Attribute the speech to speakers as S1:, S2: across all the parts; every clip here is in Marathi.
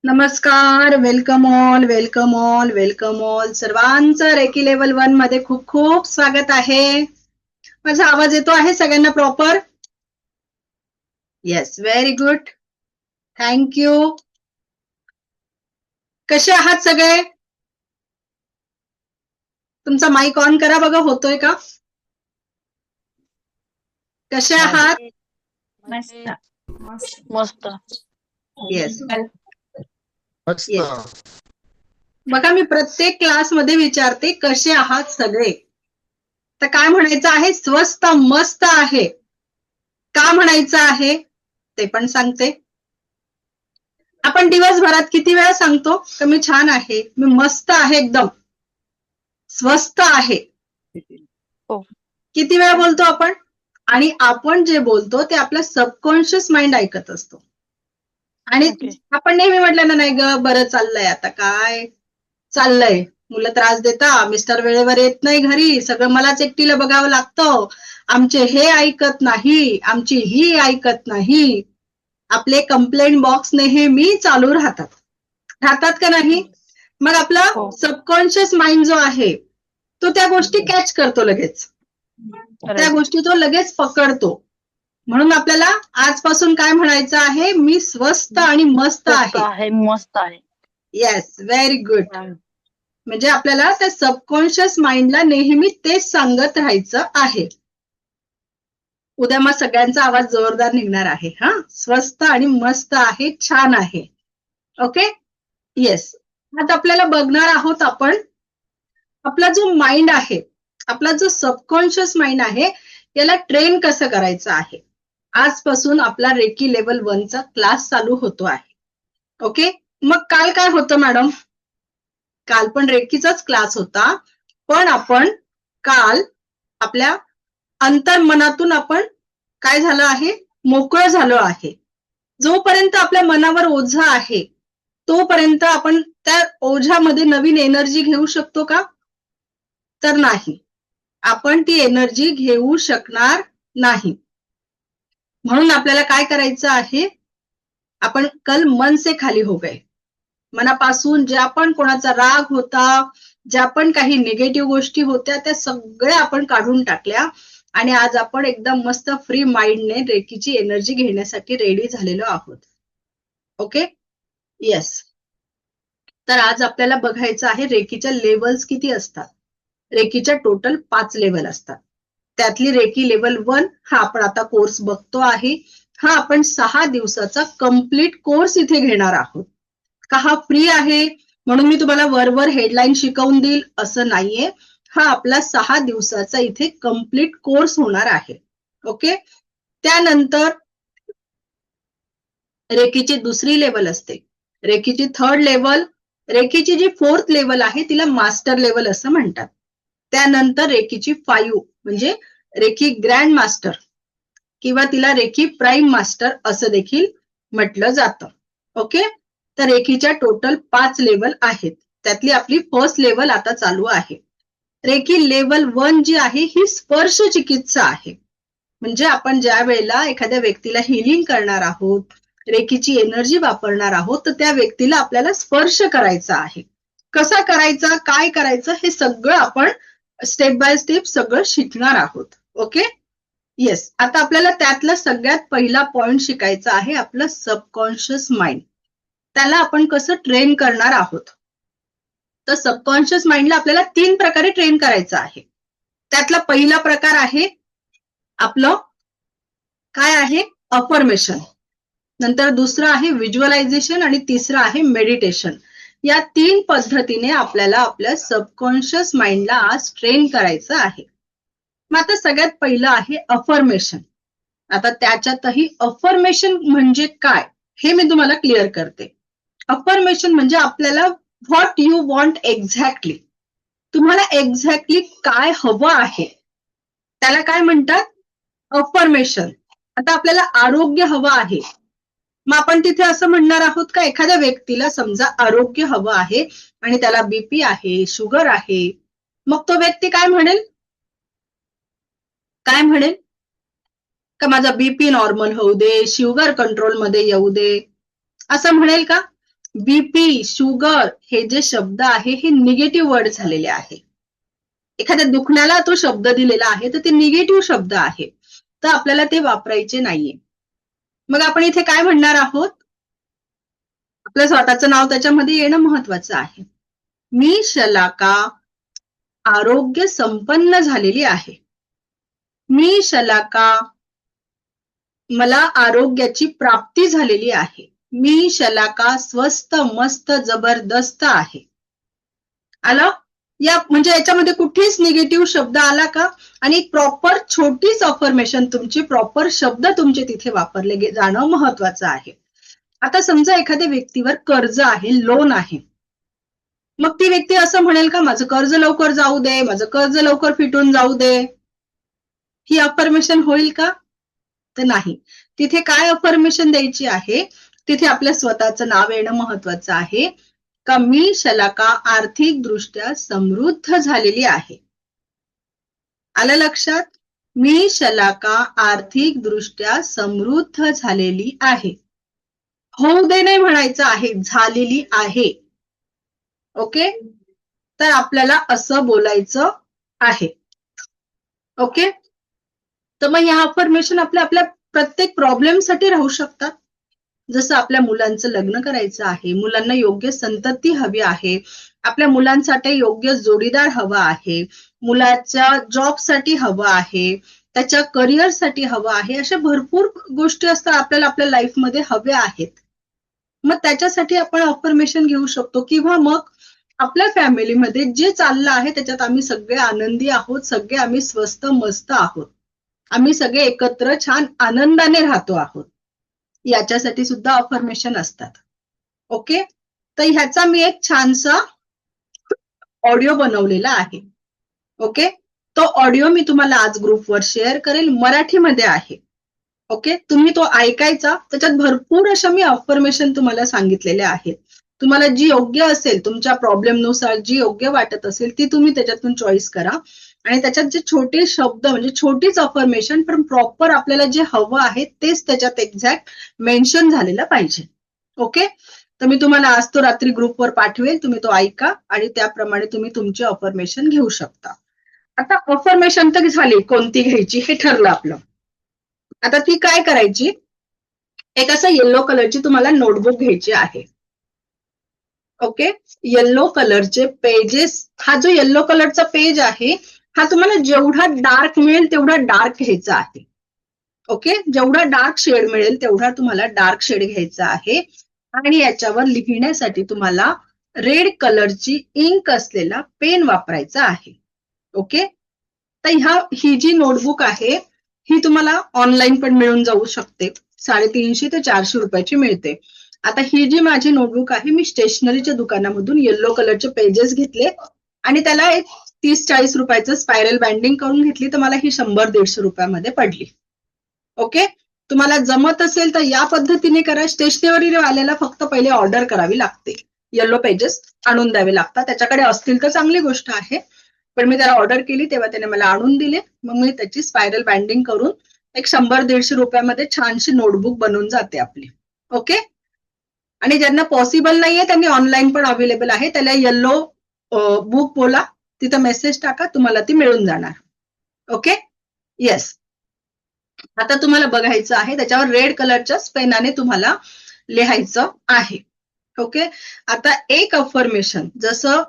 S1: नमस्कार, welcome all, welcome all, welcome all. सर्वांचं रेकी लेवल 1 मध्ये खूप खूप स्वागत आहे. माझा आवाज येतो आहे सगळ्यांना proper? Yes, very good. Thank you. कसे आहात सगळे? तुमचा माईक ऑन करा बघा, होतोय का? कसे आहात?
S2: मस्त.
S1: येस.
S3: मस्त.
S1: बघा, मी प्रत्येक क्लासमध्ये विचारते कसे आहात सगळे. तर काय म्हणायचं आहे? स्वस्त मस्त आहे. का म्हणायचं आहे ते पण सांगते. आपण दिवसभरात किती वेळा सांगतो की मी छान आहे, मी मस्त आहे, एकदम स्वस्त आहे.
S2: हो.
S1: किती वेळा बोलतो आपण? आणि आपण जे बोलतो ते आपलं सबकॉन्शियस माइंड ऐकत असतो. आणि आपण नेहमी म्हटलं ना, नाही ग बरं चाललंय, आता काय चाललंय, मुलं त्रास देता, मिस्टर वेळेवर येत नाही घरी, सगळं मलाच एकटीला बघावं लागतं, आमचे हे ऐकत नाही, आमची ही ऐकत नाही. आपले कंप्लेंट बॉक्स नेहमी चालू राहतात का नाही? मग आपला सबकॉन्शियस माइंड जो आहे तो त्या गोष्टी कॅच करतो, लगेच त्या गोष्टी तो लगेच पकडतो. म्हणून आपल्याला आजपासून काय म्हणायचं आहे? मी स्वस्त आणि मस्त आहे.
S2: मस्त आहे.
S1: Yes, very good. म्हणजे आपल्याला त्या सबकॉन्शियस माइंडला नेहमी तेच सांगत राहायचं आहे. उद्या मग सगळ्यांचा आवाज जोरदार निघणार आहे. हा, स्वस्त आणि मस्त आहे, छान आहे. Okay, yes. आता आपल्याला बघणार आहोत आपण आपला जो माइंड आहे, आपला जो सबकॉन्शियस माइंड आहे, याला ट्रेन कसं करायचं आहे. आजपासून आपला रेकी लेवल 1 चा क्लास चालू होतो आहे. ओके, मग काल काय होतं मॅडम? काल पण रेकीचाच क्लास होता, पण आपण काल आपल्या अंतर्मनातून आपण काय झालं आहे? मोकळं झालो आहे. जोपर्यंत आपल्या मनावर ओझं आहे तोपर्यंत आपण त्या ओझ्यामध्ये नवीन एनर्जी घेऊ शकतो का? तर नाही, आपण ती एनर्जी घेऊ शकणार नाही. म्हणून आपल्याला काय करायचं आहे? आपण कल मन से खाली हो गए. मनापासून ज्या पण कोणाचा राग होता, ज्या पण काही निगेटिव्ह गोष्टी होत्या, त्या सगळ्या आपण काढून टाकल्या आणि आज आपण एकदम मस्त फ्री माइंडने रेकीची एनर्जी घेण्यासाठी रेडी झालेलो आहोत. Okay, yes. तर आज आपल्याला बघायचं आहे रेकीच्या लेवल्स किती असतात. रेकीच्या टोटल 5 लेवल असतात. त्यातली रेकी लेवल 1 हा आपण आता कोर्स बघतो आहे. हा आपण 6 दिवसाचा कंप्लीट कोर्स इथे घेणार आहोत. का हा फ्री आहे म्हणून मी तुम्हाला वरवर हेडलाईन शिकवून देईल असं नाहीये. हा आपला 6 दिवसाचा इथे कंप्लीट कोर्स होणार आहे. ओके, त्यानंतर रेकीची दुसरी लेवल असते, रेकीची 3rd लेवल, रेकीची जी 4th लेवल आहे तिला मास्टर लेवल असं म्हणतात. त्यानंतर रेकीची 5 म्हणजे रेकी ग्रँड मास्टर किंवा तिला रेकी प्राईम मास्टर असं देखील म्हटलं जातं. ओके, तर रेकीच्या टोटल 5 लेवल आहेत. त्यातली आपली फर्स्ट लेवल आता चालू आहे. रेकी लेवल 1 जी आहे ही स्पर्श चिकित्सा आहे. म्हणजे आपण ज्या वेळेला एखाद्या व्यक्तीला हिलिंग करणार आहोत, रेकीची एनर्जी वापरणार आहोत, तर त्या व्यक्तीला आपल्याला स्पर्श करायचा आहे. कसा करायचा, काय करायचं, हे सगळं आपण स्टेप बाय स्टेप सगळं शिकणार आहोत. Okay, yes. आता आपल्याला त्यातला सगळ्यात पहिला पॉइंट शिकायचा आहे आपलं सबकॉन्शियस माइंड. त्याला आपण कसं ट्रेन करणार आहोत. तर सबकॉन्शियस माइंडला आपल्याला 3 प्रकारे ट्रेन करायचं आहे. त्यातला पहिला प्रकार आहे आपलं काय आहे? अफर्मेशन. नंतर दुसरं आहे व्हिज्युअलायझेशन आणि तिसरं आहे मेडिटेशन. या 3 पद्धतीने आपल्याला आपल्या सबकॉन्शियस माइंडला आज ट्रेन करायचं आहे. मग आता सगळ्यात पहिलं आहे अफर्मेशन. आता त्याच्यातही अफर्मेशन म्हणजे काय हे मी तुम्हाला क्लिअर करते. अफर्मेशन म्हणजे आपल्याला व्हॉट यू वॉन्ट एक्झॅक्टली, तुम्हाला एक्झॅक्टली काय हवं आहे त्याला काय म्हणतात? अफर्मेशन. आता आपल्याला आरोग्य हवं आहे, मग आपण तिथे असं म्हणणार आहोत का एखाद्या व्यक्तीला समजा आरोग्य हवं आहे आणि त्याला बीपी आहे, शुगर आहे, मग तो व्यक्ती काय म्हणेल? काय म्हणेल? का माझा बीपी नॉर्मल होऊ दे, शुगर कंट्रोल मध्ये येऊ दे, असं म्हणेल का? बीपी, शुगर हे जे शब्द आहे हे निगेटिव्ह वर्ड झालेले आहे. एखाद्या दुखण्याला तो शब्द दिलेला आहे तर ते निगेटिव्ह शब्द आहे, तर आपल्याला ते वापरायचे नाहीये. मग आपण इथे काय म्हणणार आहोत? आपलं स्वतःचं नाव त्याच्यामध्ये येणं महत्वाचं आहे. मी शलाका आरोग्य संपन्न झालेली आहे. मी शलाका मला आरोग्याची प्राप्ती झालेली आहे. मी शलाका स्वस्त मस्त जबरदस्त आहे. आलं? या म्हणजे याच्यामध्ये कुठेच निगेटिव्ह शब्द आला का? आणि प्रॉपर छोटीच अफर्मेशन तुमची, प्रॉपर शब्द तुमचे तिथे वापरले जाणं महत्वाचं आहे. आता समजा एखाद्या व्यक्तीवर कर्ज आहे, लोन आहे. मग ती व्यक्ती असं म्हणेल का, माझं कर्ज लवकर जाऊ दे, माझं कर्ज लवकर फिटून जाऊ दे. ही अफर्मेशन होईल का? तर नाही. तिथे काय अफर्मेशन द्यायची आहे? तिथे आपल्या स्वतःचं नाव येणं महत्वाचं आहे. का मी शलाका आर्थिक दृष्ट्या समृद्ध झालेली आहे. आलं लक्षात? मी शलाका आर्थिक दृष्ट्या समृद्ध झालेली आहे. होऊ दे नाही म्हणायचं आहे, झालेली आहे. ओके, तर आपल्याला असं बोलायचं आहे. ओके, तर मग ह्या अफर्मेशन आपल्या प्रत्येक प्रॉब्लेमसाठी राहू शकतात. जसं आपल्या मुलांचं लग्न करायचं आहे, मुलांना योग्य संतती हवी आहे, आपल्या मुलांसाठी योग्य जोडीदार हवा आहे, मुलाच्या जॉबसाठी हवं आहे, त्याच्या करिअरसाठी हवं आहे. अशा भरपूर गोष्टी असतात आपल्याला आपल्या लाईफमध्ये हव्या आहेत. मग त्याच्यासाठी आपण अफर्मेशन घेऊ शकतो. किंवा मग आपल्या फॅमिलीमध्ये जे चाललं आहे त्याच्यात आम्ही सगळे आनंदी आहोत, सगळे आम्ही स्वस्त मस्त आहोत, आम्ही सगळे एकत्र छान आनंदाने राहतो आहोत, याच्यासाठी सुद्धा अफर्मेशन असतात. ओके, तर ह्याचा मी एक छानसा ऑडिओ बनवलेला आहे. ओके, तो ऑडिओ मी तुम्हाला आज ग्रुपवर शेअर करेल, मराठीमध्ये आहे. ओके, तुम्ही तो ऐकायचा. त्याच्यात भरपूर अशा मी अफर्मेशन तुम्हाला सांगितलेल्या आहेत. तुम्हाला जी योग्य असेल, तुमच्या प्रॉब्लेमनुसार जी योग्य वाटत असेल ती तुम्ही त्याच्यातून चॉईस करा. आणि त्याच्यात जे छोटे शब्द म्हणजे छोटीच अफर्मेशन पण प्रॉपर आपल्याला जे हवं आहे तेच त्याच्यात एक्झॅक्ट मेन्शन झालेलं पाहिजे. ओके, तर मी तुम्हाला आज तो रात्री ग्रुपवर पाठवेल, तुम्ही तो ऐका आणि त्याप्रमाणे तुम्ही तुमचे अफर्मेशन घेऊ शकता. आता अफर्मेशन तर झाली, कोणती घ्यायची हे ठरलं आपलं. आता ती काय करायची? एक असं येलो कलरची तुम्हाला नोटबुक घ्यायची आहे. ओके, येलो कलरचे पेजेस, हा जो येलो कलरचा पेज आहे हा तुम्हाला जेवढा डार्क मिळेल तेवढा डार्क घ्यायचा आहे. ओके, जेवढा डार्क शेड मिळेल तेवढा तुम्हाला डार्क शेड घ्यायचा आहे. आणि याच्यावर लिहिण्यासाठी तुम्हाला रेड कलरची इंक असलेला पेन वापरायचा आहे. ओके, तर ही जी नोटबुक आहे ही तुम्हाला ऑनलाईन पण मिळून जाऊ शकते. 350 ते 400 रुपयाची मिळते. आता ही जी माझी नोटबुक आहे मी स्टेशनरीच्या दुकानामधून येलो कलरचे पेजेस घेतले आणि त्याला एक 30-40 रुपयाचं स्पायरल बाइंडिंग करून घेतली, तर मला ही 100-150 रुपयामध्ये पडली. ओके, तुम्हाला जमत असेल तर या पद्धतीने करा. स्टेशनरी वाल्याला फक्त पहिले ऑर्डर करावी लागते, येलो पेजेस आणून द्यावे लागतात. त्याच्याकडे असतील तर चांगली गोष्ट आहे, पण मी त्याला ऑर्डर केली तेव्हा त्याने मला आणून दिले. मग मी त्याची स्पायरल बाइंडिंग करून एक 100-150 रुपयामध्ये छानशी नोटबुक बनवून जाते आपली. ओके, आणि ज्यांना पॉसिबल नाहीये त्यांनी ऑनलाईन पण अवेलेबल आहे, त्याला येल्लो बुक बोला, तिथं मेसेज टाका, तुम्हाला ती मिळून जाणार. Okay, yes. आता तुम्हाला बघायचं आहे, त्याच्यावर रेड कलरच्या पेनाने तुम्हाला लिहायचं आहे. ओके, आता एक अफर्मेशन, जसं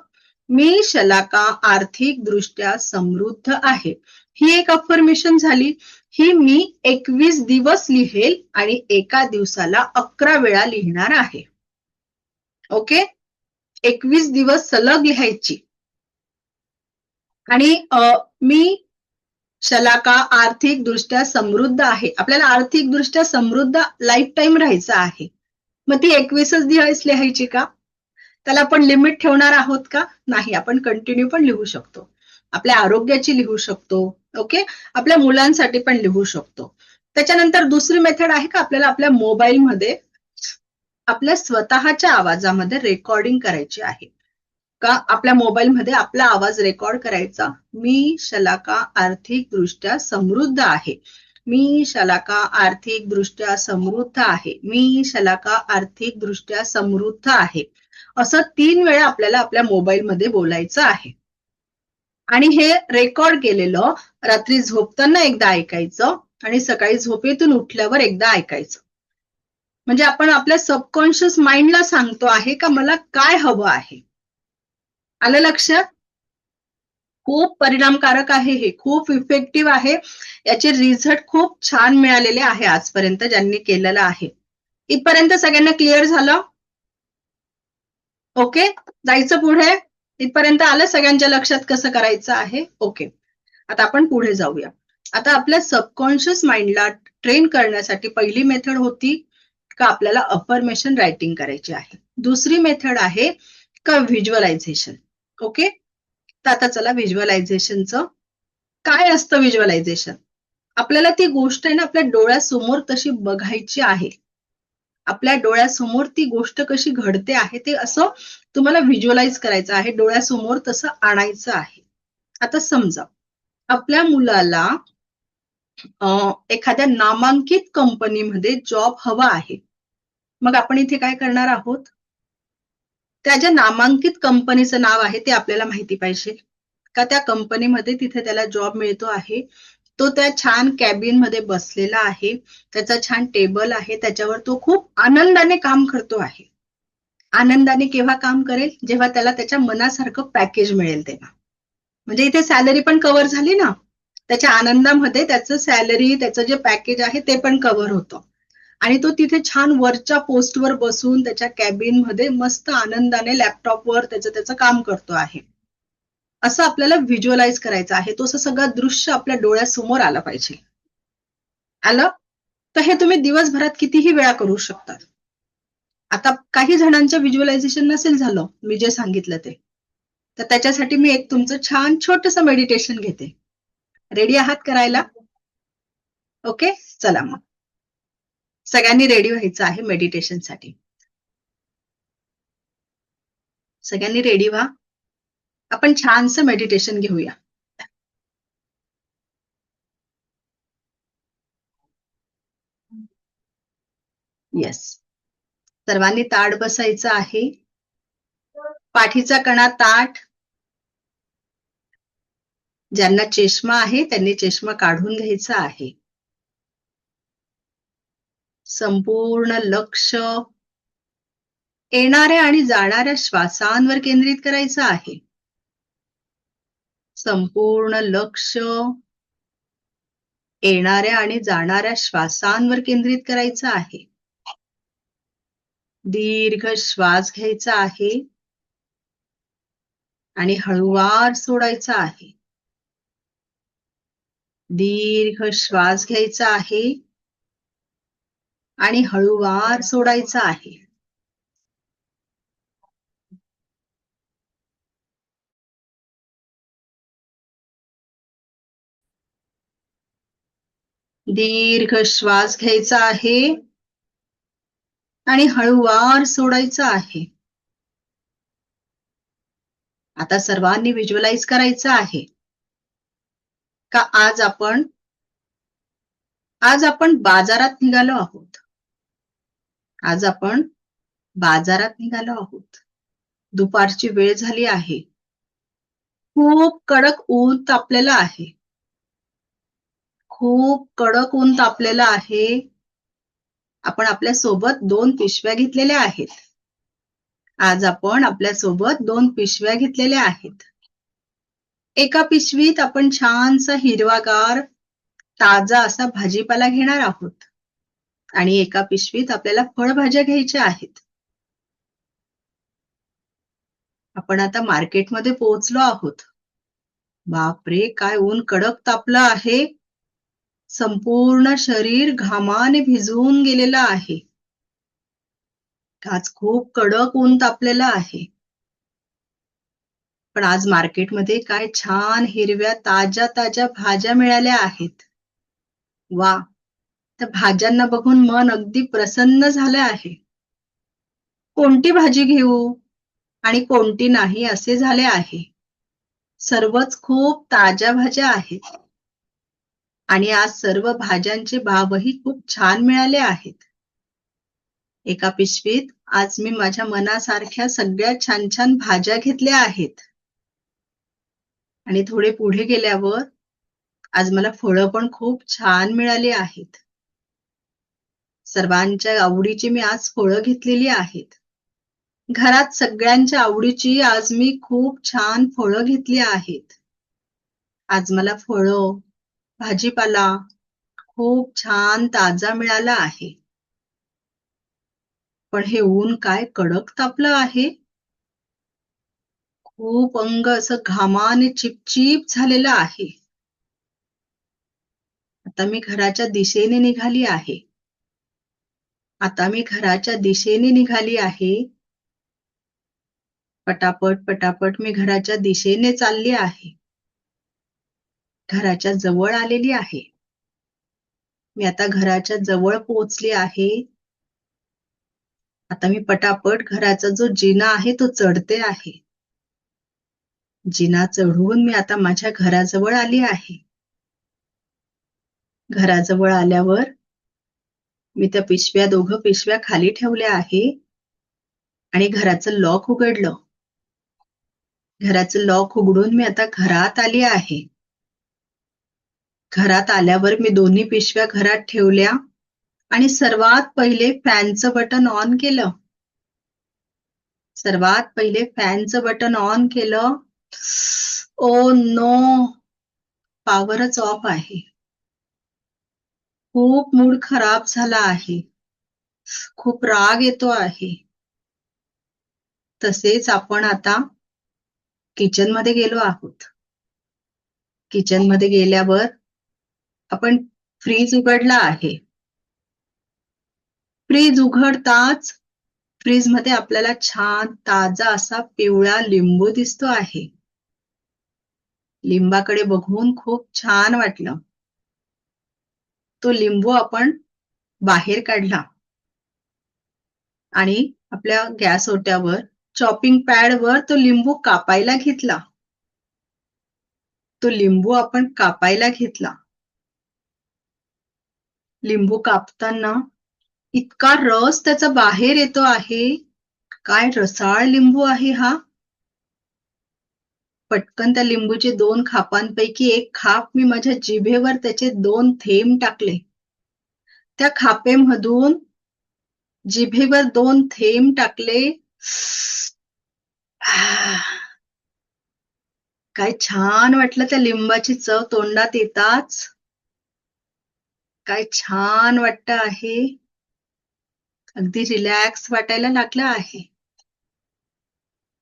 S1: मी शलाका आर्थिक दृष्ट्या समृद्ध आहे, ही एक अफर्मेशन झाली. ही मी 21 दिवस लिहेल आणि एका दिवसाला 11 वेळा लिहिणार आहे. ओके, 21 दिवस सलग लिहायची. आणि मी शलाका आर्थिक दृष्ट्या समृद्ध आहे, आपल्याला आर्थिक दृष्ट्या समृद्ध लाईफ टाईम राहायचं आहे. मग ती 21च दिवस लिहायची का? त्याला आपण लिमिट ठेवणार आहोत का? नाही, आपण कंटिन्यू पण लिहू शकतो. आपल्या आरोग्याची लिहू शकतो. ओके, आपल्या मुलांसाठी पण लिहू शकतो. त्याच्यानंतर दुसरी मेथड आहे का, आपल्याला आपल्या मोबाईलमध्ये आपल्या स्वतःच्या आवाजामध्ये रेकॉर्डिंग करायची आहे का, आपल्या मोबाईलमध्ये आपला आवाज रेकॉर्ड करायचा. मी शलाका आर्थिक दृष्ट्या समृद्ध आहे, मी शलाका आर्थिक दृष्ट्या समृद्ध आहे. मी शलाका आर्थिक दृष्ट्या समृद्ध आहे. असं 3 वेळा आपल्याला आपल्या मोबाईलमध्ये बोलायचं आहे. आणि हे रेकॉर्ड केलेलं रात्री झोपताना एकदा ऐकायचं आणि सकाळी झोपेतून उठल्यावर एकदा ऐकायचं. म्हणजे आपण आपल्या सबकॉन्शियस माइंडला सांगतो आहे का मला काय हवं आहे. आलं लक्षात? खूप परिणामकारक आहे हे, खूप इफेक्टिव्ह आहे. याचे रिझल्ट खूप छान मिळालेले आहे आजपर्यंत ज्यांनी केलेलं आहे. इथपर्यंत सगळ्यांना क्लिअर झालं? ओके, जायचं पुढे. इथपर्यंत आलं सगळ्यांच्या लक्षात कसं करायचं आहे? ओके, आता आपण पुढे जाऊया. आता आपल्या सबकॉन्शियस माइंडला ट्रेन करण्यासाठी पहिली मेथड होती का आपल्याला अफर्मेशन रायटिंग करायची आहे. दुसरी मेथड आहे का व्हिज्युअलायझेशन. ओके, तर आता चला व्हिज्युअलायझेशनचं काय असतं. व्हिज्युअलायझेशन आपल्याला ती गोष्ट आहे ना आपल्या डोळ्यासमोर तशी बघायची आहे. आपल्या डोळ्यासमोर ती गोष्ट कशी घडते आहे ते असं तुम्हाला व्हिज्युअलाइज करायचं आहे. डोळ्यासमोर तसं आणायचं आहे. आता समजा आपल्या मुलाला एखाद्या नामांकित कंपनीमध्ये जॉब हवा आहे. मग आपण इथे काय करणार आहोत. त्या नामांकित कंपनीचं नाव आहे ते आपल्याला माहिती पाहिजे का त्या कंपनीमध्ये तिथे त्याला जॉब मिळतो आहे. तो त्या छान कॅबिन मध्ये बसलेला आहे. त्याचा छान टेबल आहे. त्याच्यावर तो खूप आनंदाने काम करतो आहे. आनंदाने केव्हा काम करेल जेव्हा त्याला त्याच्या मनासारखं पॅकेज मिळेल तेव्हा. म्हणजे इथे सॅलरी पण कव्हर झाली ना. त्याच्या आनंदामध्ये त्याचं सॅलरी त्याचं जे पॅकेज आहे ते पण कव्हर होतं. आणि तो तिथे छान वरच्या पोस्टवर बसून त्याच्या कॅबिन मध्ये मस्त आनंदाने लॅपटॉपवर त्याचं काम करतो आहे. असं आपल्याला व्हिज्युअलाइज करायचं आहे. तो असं सगळं दृश्य आपल्या डोळ्यासमोर आलं पाहिजे. आलं तर हे तुम्ही दिवसभरात कितीही वेळा करू शकता. आता काही जणांचं व्हिज्युअलायझेशन नसेल झालं मी जे सांगितलं ते, तर त्याच्यासाठी मी एक तुमचं छान छोटंसं मेडिटेशन घेते. रेडी आहात करायला? ओके, चला मग सगळ्यांनी रेडी व्हायचं आहे मेडिटेशनसाठी. सगळ्यांनी रेडी व्हा. आपण छानसं मेडिटेशन घेऊया. येस, सर्वांनी ताठ बसायचं आहे. पाठीचा कणा ताठ. ज्यांना चष्मा आहे त्यांनी चष्मा काढून घ्यायचा आहे. संपूर्ण लक्ष येणाऱ्या आणि जाणाऱ्या श्वासांवर केंद्रित करायचं आहे. संपूर्ण लक्ष येणाऱ्या आणि जाणाऱ्या श्वासांवर केंद्रित करायचं आहे. दीर्घ श्वास घ्यायचा आहे आणि हळूवार सोडायचा आहे. दीर्घ श्वास घ्यायचा आहे आणि हळूवार सोडायचा आहे. दीर्घ श्वास घ्यायचा आहे आणि हळूवार सोडायचा आहे. आता सर्वांनी व्हिज्युअलाइज करायचं आहे का आज आपण बाजारात निघालो आहोत. आज आपण बाजारात निघालो आहोत. दुपारची वेळ झाली आहे. खूप कडक ऊन तापलेलं आहे. खूप कडक ऊन तापलेलं आहे. आपण आपल्या सोबत 2 पिशव्या घेतलेल्या आहेत. आज आपण आपल्या सोबत 2 पिशव्या घेतलेल्या आहेत. एका पिशवीत आपण छानसा हिरवागार ताजा असा भाजीपाला घेणार आहोत आणि एका पिशवीत आपल्याला फळभाज्या घ्यायच्या आहेत. आपण आता मार्केटमध्ये पोहोचलो आहोत. बापरे, काय ऊन कडक तापलं आहे. संपूर्ण शरीर घामाने भिजवून गेलेलं आहे. आज खूप कडक ऊन तापलेलं आहे. पण आज मार्केटमध्ये काय छान हिरव्या ताज्या ताज्या भाज्या मिळाल्या आहेत. वा, त्या भाज्यांना बघून मन अगदी प्रसन्न झालं आहे. कोणती भाजी घेऊ आणि कोणती नाही असे झाले आहे. सर्वच खूप ताज्या भाज्या आहेत. आणि आज सर्व भाज्यांचे भावही खूप छान मिळाले आहेत. भावाही भावही खूप छान मिळाले आहेत. एका पिशवीत आज मी माझ्या मनासारख्या सगळ्या छान छान भाज्या घेतल्या आहेत. आणि थोडे पुढे गेल्यावर आज मला फळं पण खूप छान मिळाली आहेत. सर्वांच्या आवडीची मी आज फळं घेतलेली आहेत. घरात सगळ्यांच्या आवडीची आज मी खूप छान फळं घेतली आहेत. आज मला फळं, भाजीपाला खूप छान ताजा मिळाला आहे. पण हे ऊन काय कडक तापलं आहे. खूप अंग असं घामाने चिपचिप झालेलं आहे. आता मी घराच्या दिशेने निघाली आहे. पटापट मी घराच्या दिशेने चालली आहे. घराच्या जवळ आलेली आहे. मी आता घराच्या जवळ पोहोचली आहे. आता मी पटापट घराचा जो जिना आहे तो चढते आहे. जिना चढून मी आता माझ्या घराजवळ आली आहे. घराजवळ आल्यावर मी त्या दोघं पिशव्या खाली ठेवल्या आहे आणि घराचं लॉक उघडलं. घराचं लॉक उघडून मी आता घरात आली आहे. घरात आल्यावर मी दोन्ही पिशव्या घरात ठेवल्या आणि सर्वात पहिले फॅनचं बटन ऑन केलं. ओ नो, पॉवरच ऑफ आहे. खूप मूड खराब झाला आहे. खूप राग येतो आहे. तसेच आपण आता किचन मध्ये गेलो आहोत. किचन मध्ये गेल्यावर आपण फ्रीज उघडला आहे. फ्रीज उघडताच फ्रीज मध्ये आपल्याला छान ताजा असा पिवळा लिंबू दिसतो आहे. लिंबाकडे बघून खूप छान वाटलं. तो लिंबू आपण बाहेर काढला आणि आपल्या गॅस ओट्यावर चॉपिंग पॅडवर तो लिंबू कापायला घेतला. लिंबू कापताना इतका रस त्याचा बाहेर येतो आहे. काय रसाळ लिंबू आहे हा. पटकन त्या लिंबूचे 2 खापांपैकी एक खाप मी माझ्या जिभेवर त्याचे 2 थेंब टाकले. त्या खापेमधून जिभेवर 2 थेंब टाकले. काय छान वाटलं त्या लिंबाची चव तोंडात येताच. काय छान वाटतं आहे. अगदी रिलॅक्स वाटायला लागलं आहे.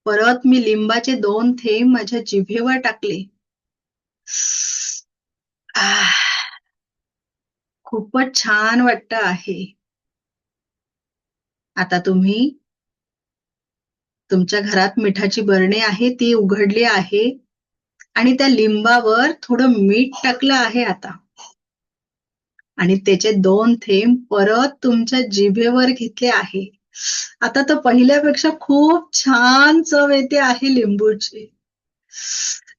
S1: परत मी लिंबाचे 2 थेंब माझ्या जिभेवर टाकले. खूपच छान वाटतं आहे. आता तुम्ही तुमच्या घरात मिठाची बरणी आहे ती उघडली आहे आणि त्या लिंबावर थोडं मीठ टाकलं आहे आता. आणि त्याचे 2 थेंब परत तुमच्या जिभेवर घेतले आहे. आता तर पहिल्यापेक्षा खूप छान चव येते आहे लिंबूची.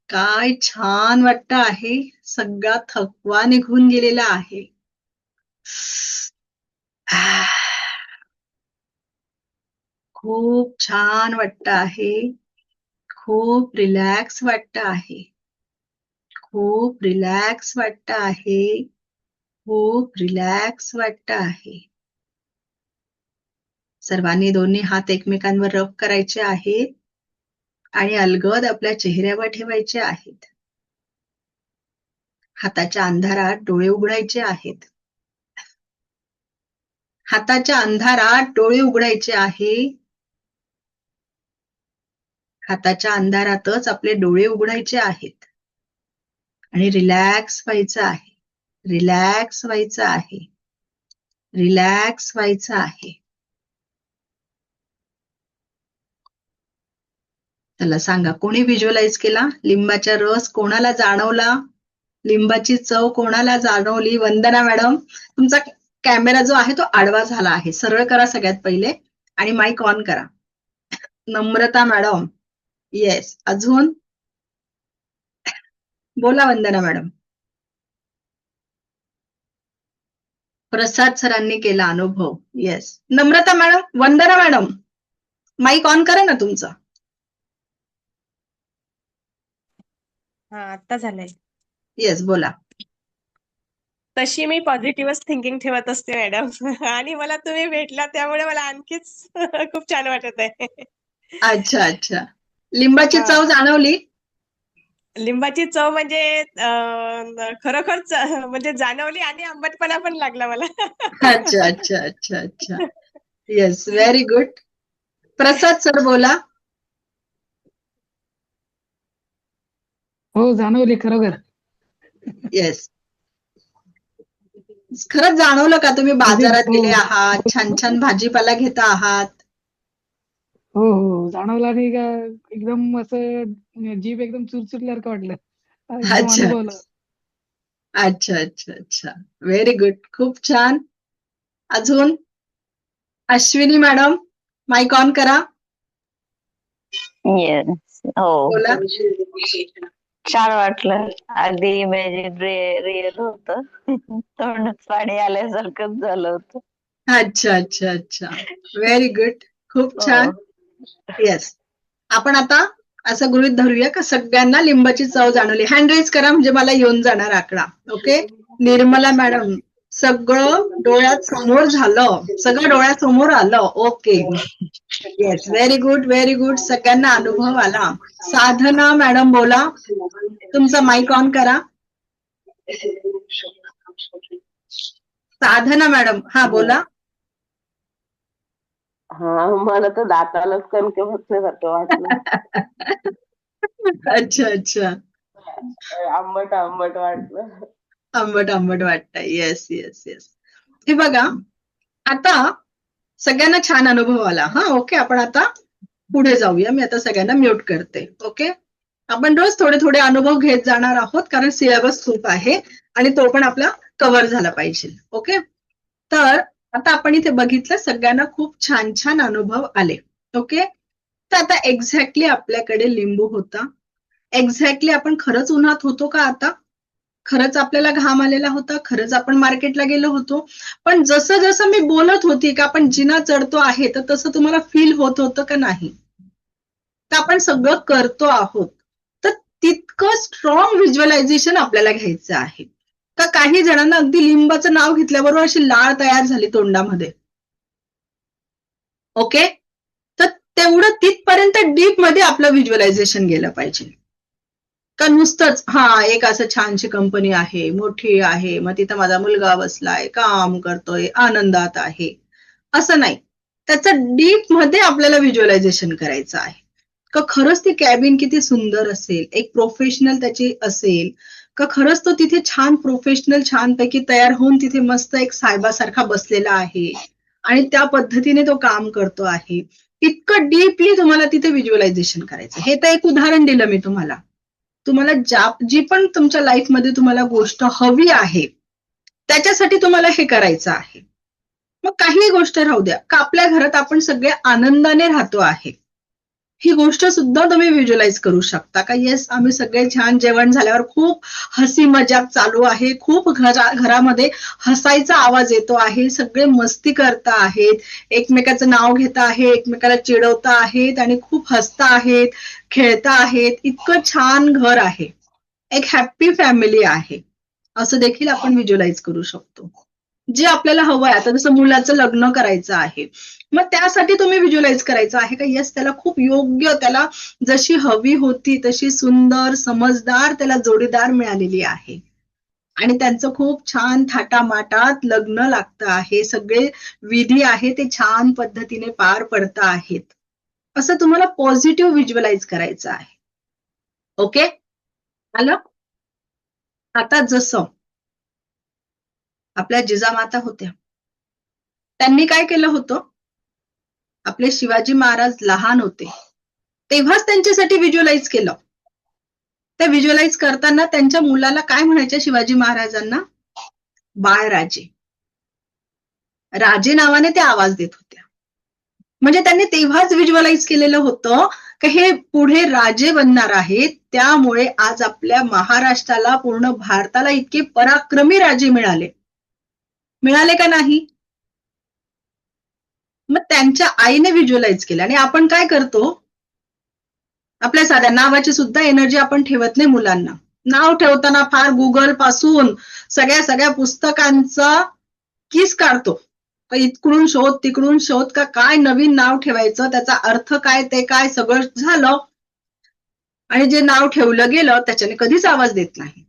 S1: काय छान वाटतं आहे. सगळा थकवा निघून गेलेला आहे. खूप छान वाटतं आहे. खूप रिलॅक्स वाटतं आहे. खूप रिलॅक्स वाटतं आहे. खूप रिलॅक्स वाटतं आहे. सर्वांनी दोन्ही हात एकमेकांवर रब करायचे आहेत आणि अलगद आपल्या चेहऱ्यावर ठेवायचे आहेत. हाताच्या अंधारात डोळे उघडायचे आहेत. हाताच्या अंधारात डोळे उघडायचे आहे. हाताच्या अंधारातच आपले डोळे उघडायचे आहेत. आणि रिलॅक्स व्हायचं आहे. रिलॅक्स व्हायचं आहे. रिलॅक्स व्हायचं आहे. चला सांगा, कोणी व्हिज्युअलाइज केला? लिंबाचा रस कोणाला जाणवला? लिंबाची चव कोणाला जाणवली? वंदना मॅडम, तुमचा कॅमेरा जो आहे तो आडवा झाला आहे. सरळ करा सगळ्यात पहिले आणि माईक ऑन करा. Namrata madam, yes. अजून बोला वंदना मॅडम. प्रसाद सरांनी केला अनुभव. Yes. Namrata madam, Vandana madam, mike on करा ना तुमचा.
S2: हा आता झालंय.
S1: येस, बोला.
S2: तशी मी पॉझिटिव्हच थिंकिंग ठेवत असते मॅडम आणि मला तुम्ही भेटला त्यामुळे मला आणखीच खूप छान वाटत आहे.
S1: अच्छा अच्छा. लिंबाची
S2: हा.
S1: चव जाणवली?
S2: लिंबाची चव म्हणजे खरोखरच म्हणजे जाणवली आणि आंबटपणा पण लागला मला.
S1: अच्छा अच्छा अच्छा अच्छा. Yes, very good. Prasad sir बोला.
S3: हो, जाणवली खरोखर.
S1: येस. खरंच जाणवलं का तुम्ही बाजारात गेले आहात, छान छान भाजीपाला घेता आहात?
S3: हो हो, जाणवलं आणि एकदम असं जीभ एकदम चुरचुरल्यासारखं वाटलं. एकदम
S1: अच्छा
S3: अनुभवलं.
S1: अच्छा अच्छा अच्छा. Very good. खूप छान. अजून अश्विनी मॅडम, माईक ऑन करा.
S4: येस. हो,
S1: बोला.
S4: छान वाटलं. अगदी इमॅजिन रिअल होतं. तोंडात पाणी आल्यासारखंच झालं होतं.
S1: अच्छा अच्छा अच्छा. Very good. खूप छान. येस. आपण आता असं गृहीत धरूया का सगळ्यांना लिंबाची चव जाणवली. हँड रेज करा म्हणजे मला येऊन जाणार आकडा. ओके. निर्मला मॅडम, सगळं डोळ्यात समोर झालं, सगळं डोळ्यासमोर आलं. Okay. Yes, very good very good. सगळ्यांना अनुभव आला. साधना मॅडम बोला. तुमचा माईक ऑन करा. साधना मॅडम, हा बोला.
S5: हा, मला तर दातालाच कणके बसल्यासारखं वाटलं.
S1: अच्छा अच्छा.
S5: आंबट आंबट वाटलं.
S1: आंबट आंबट वाटतं. Yes yes yes. हे बघा, आता सगळ्यांना छान अनुभव आला. हा, ओके. आपण आता पुढे जाऊया. मी आता सगळ्यांना म्यूट करते. ओके. आपण रोज थोडे थोडे अनुभव घेत जाणार आहोत कारण सिलेबस खूप आहे आणि तो पण आपला कव्हर झाला पाहिजे. ओके. तर आता आपण इथे बघितलं सगळ्यांना खूप छान छान अनुभव आले. ओके. तर आता एक्झॅक्टली आपल्याकडे लिंबू होता. एक्झॅक्टली आपण खरंच उन्हात होतो का आता? खरंच आपल्याला घाम आलेला होता? खरंच आपण मार्केटला गेलो होतो? पण जसं जसं मी बोलत होती का आपण जिना चढतो आहे तर तसं तुम्हाला फील होत होतं का नाही? तर आपण सगळं करतो आहोत. तर तितकं स्ट्रॉंग व्हिज्युअलायझेशन आपल्याला घ्यायचं आहे. तर काही जणांना अगदी लिंबाचं नाव घेतल्याबरोबर अशी लाळ तयार झाली तोंडामध्ये. ओके. तर तेवढं तिथपर्यंत डीप मध्ये आपलं व्हिज्युअलायझेशन गेलं पाहिजे. का नुसतंच एक असं छानशी कंपनी आहे, मोठी आहे, मग तिथं माझा मुलगा बसलाय, काम करतोय, आनंदात आहे, असं नाही. त्याचं डीप मध्ये आपल्याला व्हिज्युअलायझेशन करायचं आहे. का खरंच ती कॅबिन किती सुंदर असेल, एक प्रोफेशनल त्याची असेल, का खरंच तो तिथे छान प्रोफेशनल छानपैकी तयार होऊन तिथे मस्त एक साहेबासारखा बसलेला आहे आणि त्या पद्धतीने तो काम करतो आहे. इतकं डीपली तुम्हाला तिथे व्हिज्युअलायझेशन करायचं. हे तर एक उदाहरण दिलं मी तुम्हाला. तुम्हाला जी पण तुमच्या लाईफमध्ये तुम्हाला गोष्ट हवी आहे त्याच्यासाठी तुम्हाला हे करायचं आहे. मग काही गोष्ट राहू द्या का आपल्या घरात आपण सगळे आनंदाने राहतो आहे, ही गोष्ट सुद्धा तुम्ही व्हिज्युअलाइज करू शकता का येस आम्ही सगळे छान जेवण झाल्यावर खूप हसी मजाक चालू आहे, खूप घरामध्ये हसायचा आवाज येतो आहे, सगळे मस्ती करता आहेत, एकमेकाचं नाव घेता आहे, एकमेकाला चिडवता आहेत आणि खूप हसता आहेत, खेळता आहेत, इतकं छान घर आहे, एक हॅप्पी फॅमिली आहे, असं देखील आपण व्हिज्युअलाइज करू शकतो. जे आपल्याला हवं आहे, आता जसं मुलाचं लग्न करायचं आहे, मग त्यासाठी तुम्ही व्हिज्युअलाइज करायचं आहे का येस त्याला खूप योग्य, त्याला जशी हवी होती तशी सुंदर समजदार त्याला जोडीदार मिळालेली आहे आणि त्यांचं खूप छान थाटामाटात लग्न लागतं आहे, सगळे विधी आहे ते छान पद्धतीने पार पडत आहेत, असं तुम्हाला पॉझिटिव्ह व्हिज्युअलाइज करायचं आहे. ओके. आलं. आता जसं आपल्या जिजामाता होत्या, त्यांनी काय केलं होतं, आपले शिवाजी महाराज लहान होते तेव्हाच त्यांच्यासाठी व्हिज्युअलाइज केलं. ते व्हिज्युअलाइज करताना त्यांच्या मुलाला काय म्हणायचे शिवाजी महाराजांना, बाळराजे, राजे नावाने ते आवाज देत होत्या. म्हणजे त्यांनी तेव्हाच व्हिज्युअलाइज केलेलं होतं की हे पुढे राजे बनणार आहेत, त्यामुळे आज आपल्या महाराष्ट्राला, पूर्ण भारताला इतके पराक्रमी राजे मिळाले. मिळाले का नाही? मग त्यांच्या आईने व्हिज्युअलाइज केलं. आणि आपण काय करतो, आपल्या साध्या नावाची सुद्धा एनर्जी आपण ठेवत नाही मुलांना. नाव ठेवताना फार गुगल पासून सगळ्या पुस्तकांचा किस काढतो. इकडून शोध तिकडून शोध, का काय नवीन नाव ठेवायचं, त्याचा अर्थ काय, ते काय, सगळं झालं. आणि जे नाव ठेवलं गेलं त्याच्याने कधीच आवाज देत नाही.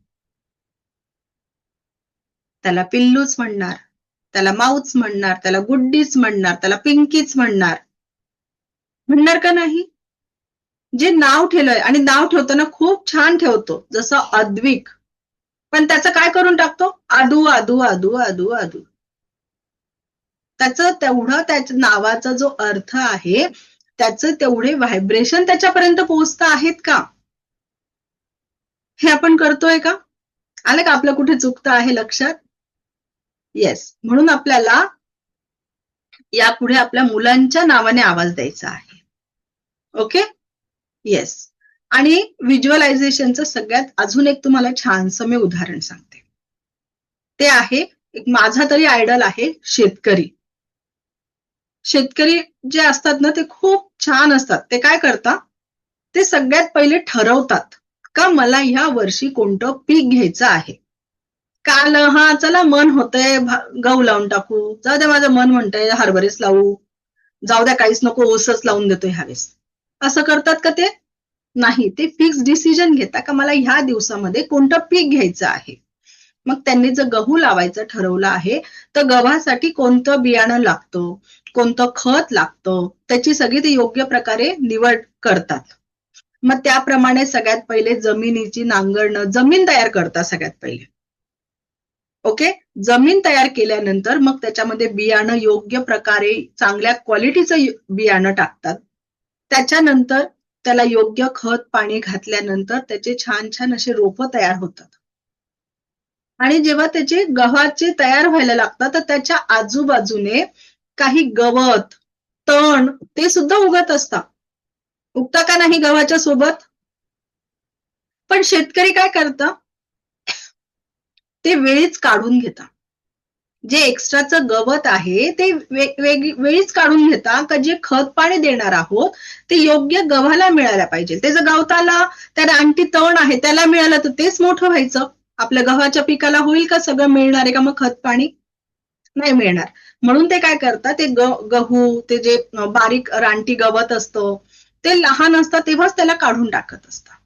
S1: त्याला पिल्लूच म्हणणार, त्याला माऊच म्हणणार, त्याला गुड्डीच म्हणणार, त्याला पिंकीच म्हणणार का नाही? जे नाव ठेवलंय, आणि नाव ठेवताना खूप छान ठेवतो, जसं अद्विक, पण त्याचं काय करून टाकतो, आदू आदू आदू आदू आदू. त्याचं तेवढं, त्याच्या नावाचा जो अर्थ आहे त्याचं तेवढे व्हायब्रेशन त्याच्यापर्यंत पोहोचत आहेत का, हे आपण करतोय का? आलं का आपलं कुठे चुकतं आहे लक्षात? येस. म्हणून आपल्याला यापुढे आपल्या मुलांच्या नावाने आवाज द्यायचा आहे. Okay, yes. आणि व्हिज्युअलायझेशनचं सगळ्यात अजून एक तुम्हाला छानसं मी उदाहरण सांगते. ते आहे, एक माझा तरी आयडल आहे, शेतकरी. शेतकरी जे असतात ना ते खूप छान असतात. ते काय करतात, ते सगळ्यात पहिले ठरवतात का मला ह्या वर्षी कोणतं पीक घ्यायचं आहे. काल चला मन होतंय गहू लावून टाकू, जाऊ द्या माझं मन म्हणतंय हरभरेच लावू, जाऊ द्या काहीच नको ऊसच लावून देतो ह्यावेळेस. असं करतात का ते? नाही. ते फिक्स डिसिजन घेतात का मला ह्या दिवसामध्ये कोणतं पीक घ्यायचं आहे. मग त्यांनी जर गहू लावायचं ठरवलं आहे तर गव्हासाठी कोणतं बियाणं लागतं, कोणतं खत लागतं, त्याची सगळी ते योग्य प्रकारे निवड करतात. मग त्याप्रमाणे सगळ्यात पहिले जमिनीची नांगरणं, जमीन तयार करतात सगळ्यात पहिले. ओके, जमीन तयार केल्यानंतर मग त्याच्यामध्ये बियाणं योग्य प्रकारे चांगल्या क्वालिटीचं बियाणं टाकतात. त्याच्यानंतर त्याला योग्य खत पाणी घातल्यानंतर त्याचे छान छान असे रोपं तयार होतात. आणि जेव्हा त्याचे गव्हाचे तयार व्हायला लागतात तर त्याच्या आजूबाजूने काही गवत, तण ते सुद्धा उगत असतात. उगता का नाही गव्हाच्या सोबत? पण शेतकरी काय करतं, ते वेळीच काढून घेतात. जे एक्स्ट्राचं गवत आहे ते वेळीच काढून घेता, का जे खत पाणी देणार आहोत ते योग्य गव्हाला मिळायला पाहिजे. ते जर गवताला, त्या रानटी तण आहे त्याला मिळालं तर तेच मोठं व्हायचं. आपल्या गव्हाच्या पिकाला होईल का सगळं मिळणार आहे का मग खत पाणी? नाही मिळणार. म्हणून ते काय करतात, ते गहू, ते जे बारीक रानटी गवत असतं ते लहान असतं तेव्हाच त्याला काढून टाकत असतात.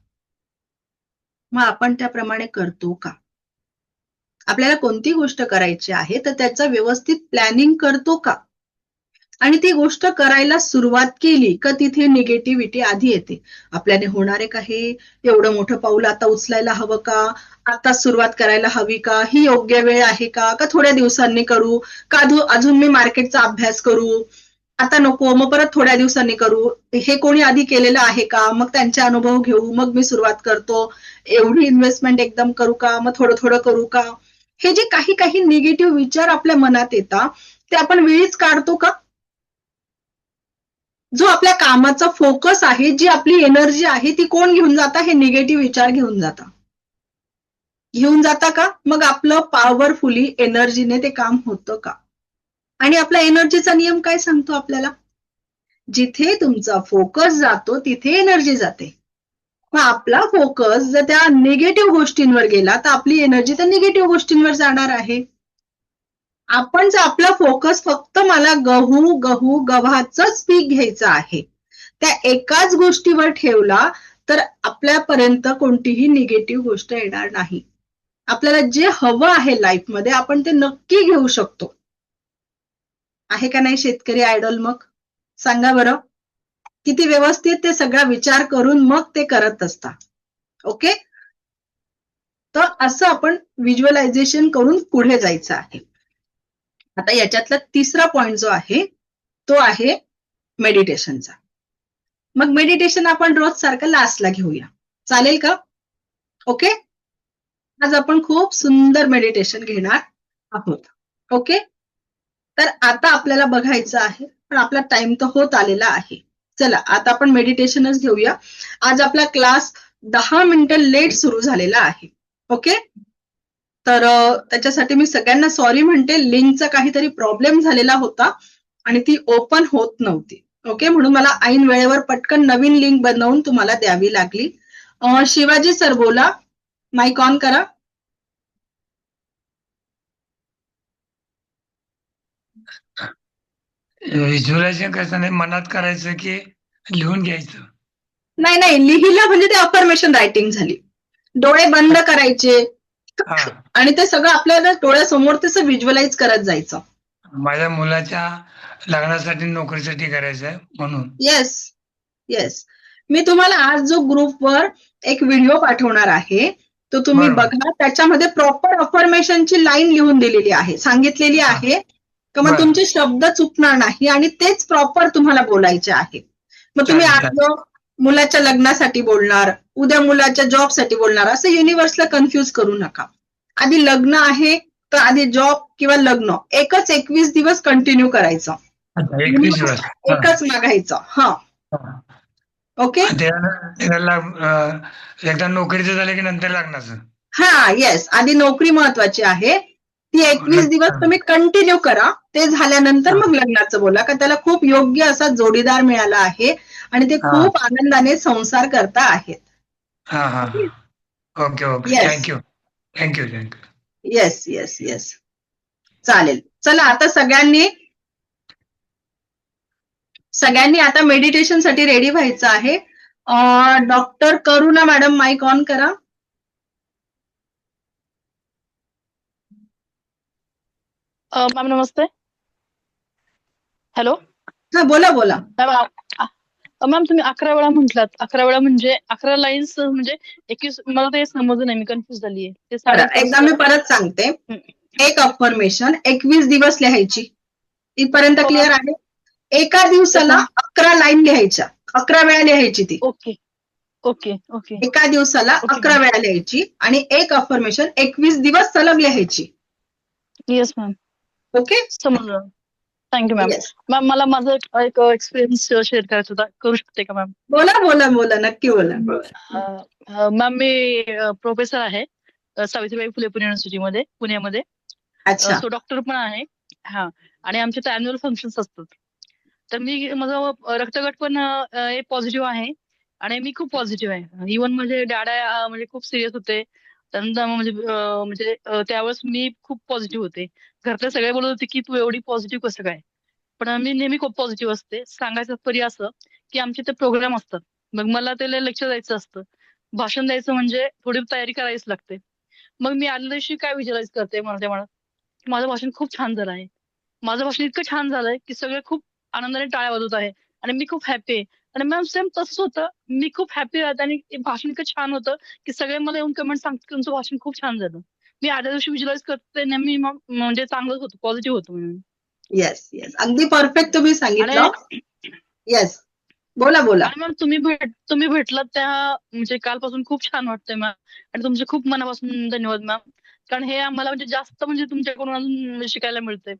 S1: मग आपण त्याप्रमाणे करतो का? आपल्याला कोणती गोष्ट करायची आहे तर त्याचं व्यवस्थित प्लॅनिंग करतो का? आणि ती गोष्ट करायला सुरुवात केली का तिथे निगेटिव्हिटी आधी येते. आपल्याने होणार आहे का हे? एवढं मोठं पाऊल आता उचलायला हवं का? आता सुरुवात करायला हवी का? ही योग्य वेळ आहे का? का थोड्या दिवसांनी करू? का अजून मी मार्केटचा अभ्यास करू? आता नको, मग परत थोड्या दिवसांनी करू. हे कोणी आधी केलेलं आहे का? मग त्यांचे अनुभव घेऊ, मग मी सुरुवात करतो. एवढी इन्व्हेस्टमेंट एकदम करू का? मग थोडं थोडं करू का? हे जे काही काही निगेटिव्ह विचार आपल्या मनात येतात ते आपण वेळीच काढतो का? जो आपल्या कामाचा फोकस आहे, जी आपली एनर्जी आहे ती कोण घेऊन जाता? हे निगेटिव्ह विचार घेऊन जाता का? मग आपलं पॉवरफुली एनर्जीने ते काम होतं का? आणि आपला एनर्जीचा नियम काय सांगतो आपल्याला? जिथे तुमचा फोकस जातो तिथे एनर्जी जाते. मग आपला फोकस जर त्या निगेटिव्ह गोष्टींवर गेला तर आपली एनर्जी त्या निगेटिव्ह गोष्टींवर जाणार आहे. आपण जर आपला फोकस फक्त मला गव्हाचंच पीक घ्यायचं आहे, त्या एकाच गोष्टीवर ठेवला तर आपल्यापर्यंत कोणतीही निगेटिव्ह गोष्ट येणार नाही. आपल्याला जे हवं आहे लाईफमध्ये आपण ते नक्की घेऊ शकतो. आहे का नाही शेतकरी आयडॉल? मग सांगा बरं, किती व्यवस्थित ते सगळा विचार करून मग ते करत असतात. ओके, तर असं आपण व्हिज्युअलायझेशन करून पुढे जायचं आहे. आता याच्यातला तिसरा पॉइंट जो आहे तो आहे मेडिटेशनचा. मग मेडिटेशन आपण रोज सारखं लास्टला घेऊया, चालेल का? ओके, आज आपण खूप सुंदर मेडिटेशन घेणार आहोत. ओके, तर आता आपल्याला बघायचं आहे, पण आपला टाइम तर होत आलेला आहे. चला आता आपण मेडिटेशनच घेऊया. आज आपला क्लास 10 मिनिटं लेट सुरू झालेला आहे. ओके, तर त्याच्यासाठी मी सगळ्यांना सॉरी म्हणते. लिंकचा काहीतरी प्रॉब्लेम झालेला होता आणि ती ओपन होत नव्हती. ओके, म्हणून मला ऐन वेळेवर पटकन नवीन लिंक बनवून तुम्हाला द्यावी लागली. शिवाजी सर बोला, माईक ऑन करा.
S6: व्हिज्युअलायझेशन करताना मनात करायचं की लिहून घ्यायचं?
S1: नाही नाही, लिहिलं म्हणजे ते अफर्मेशन रायटिंग झाली. डोळे बंद करायचे
S6: हा,
S1: आणि ते सगळं आपल्याला डोळ्यासमोर तसं व्हिज्युअलाइज करत जायचं.
S6: माझ्या मुलाच्या लग्नासाठी नोकरीसाठी करायचं आहे म्हणून.
S1: येस येस, मी तुम्हाला आज जो ग्रुपवर एक व्हिडिओ पाठवणार आहे तो तुम्ही
S6: बरोबर.
S1: बघा. त्याच्यामध्ये प्रॉपर अफर्मेशनची लाईन लिहून दिलेली आहे, सांगितलेली
S6: हा.
S1: आहे का मग
S6: बरं.
S1: तुमचे शब्द चुकणार नाही आणि तेच प्रॉपर तुम्हाला बोलायचे आहे. मग तुम्ही
S6: चालेल,
S1: आज जो मुलाच्या लग्नासाठी बोलणार, उद्या मुलाच्या जॉबसाठी बोलणार, असं युनिव्हर्सला कन्फ्युज करू नका. आधी लग्न आहे तर आधी जॉब किंवा लग्न एकच 21 दिवस कंटिन्यू करायचं,
S6: अच्छा, 21 दिवस. हा.
S1: एकच मागायचं. हा,
S6: हा.
S1: ओके.
S6: त्याला एकदा नोकरीचं झालं की नंतर लग्नाचं.
S1: हा, येस, आधी नोकरी महत्वाची आहे. ती 21 दिवस तुम्ही कंटिन्यू करा. ते झाल्यानंतर मग लग्नाचं बोला, का त्याला खूप योग्य असा जोडीदार मिळाला आहे आणि ते
S6: हा.
S1: खूप आनंदाने संसार करता आहेत.
S6: हा हा, okay okay,
S1: Yes.
S6: Thank you thank you thank you.
S1: Yes yes yes, चालेल. चला आता सगळ्यांनी आता मेडिटेशन साठी रेडी व्हायचं आहे. Doctor Karuna madam, mike on करा.
S7: मॅम नमस्ते. हॅलो
S1: हा, बोला बोला.
S7: मॅम, तुम्ही 11 वेळा म्हटलात. 11 वेळा म्हणजे 11 लाईन्स म्हणजे 21. मला ते समजलं नाही, मी कन्फ्युज झालीये. ते
S1: एकदा मी परत सांगते. एक अफर्मेशन 21 दिवस लिहायची. इथपर्यंत क्लिअर आहे? एका दिवसाला 11 लाईन लिहायच्या, 11 वेळा लिहायची ती.
S7: Okay okay okay.
S1: एका दिवसाला
S7: Okay.
S1: 11 वेळा लिहायची आणि एक अफर्मेशन 21 दिवस सलग लिहायची.
S7: येस मॅम,
S1: ओके,
S7: समजलं. Thank you ma'am.
S1: येस.
S7: मॅम, मला माझा एक एक्सपिरियन्स शेअर करायचा होता, करू शकते का मॅम?
S1: बोला बोला बोला, नक्की बोला.
S7: मॅम, मी प्रोफेसर आहे सावित्रीबाई फुले पुणे युनिव्हर्सिटीमध्ये, पुण्यामध्ये.
S1: अच्छा,
S7: सो डॉक्टर पण आहे. हा, आणि आमचे तर अॅन्युअल फंक्शन्स असतात. तर माझं रक्तगट पण पॉझिटिव्ह आहे आणि मी खूप पॉझिटिव्ह आहे. इव्हन माझे डॅडा म्हणजे खूप सिरियस होते. त्यांना म्हणजे त्यावेळेस मी खूप पॉझिटिव्ह होते. घरातले सगळे बोलत होते की तू एवढी पॉझिटिव्ह कसं काय, पण मी नेहमी खूप पॉझिटिव्ह असते. सांगायचं तरी असं की आमचे ते प्रोग्राम असतात, मग मला ते लेक्चर द्यायचं असतं, भाषण द्यायचं म्हणजे थोडी तयारी करावीच लागते. मग मी आदल्या दिवशी काय व्हिज्युअलाइज करते माझ्या मनात, माझं भाषण खूप छान झालं आहे. माझं भाषण इतकं छान झालंय की सगळे खूप आनंदाने टाळ्या वाजवत आहे आणि मी खूप हॅपी आहे. आणि मॅम सेम तसंच होतं, मी खूप हॅपी राहते आणि ते भाषण इतकं छान होतं की सगळे मला येऊन कमेंट सांगतात की तुमचं भाषण खूप छान झालं. मी आदल्या दिवशी व्हिज्युअलाइज करते नेहमी, मग म्हणजे चांगलंच होतं, पॉझिटिव्ह होतं म्हणून.
S1: येस येस, अगदी परफेक्ट तुम्ही सांगितलं.
S7: आणि
S1: येस, बोला बोला.
S7: मॅम, तुम्ही भेटलात त्या म्हणजे कालपासून खूप छान वाटतंय मॅम, आणि तुमचे खूप मनापासून धन्यवाद मॅम. कारण हे आम्हाला म्हणजे जास्त म्हणजे तुमच्याकडून अजून शिकायला मिळतंय.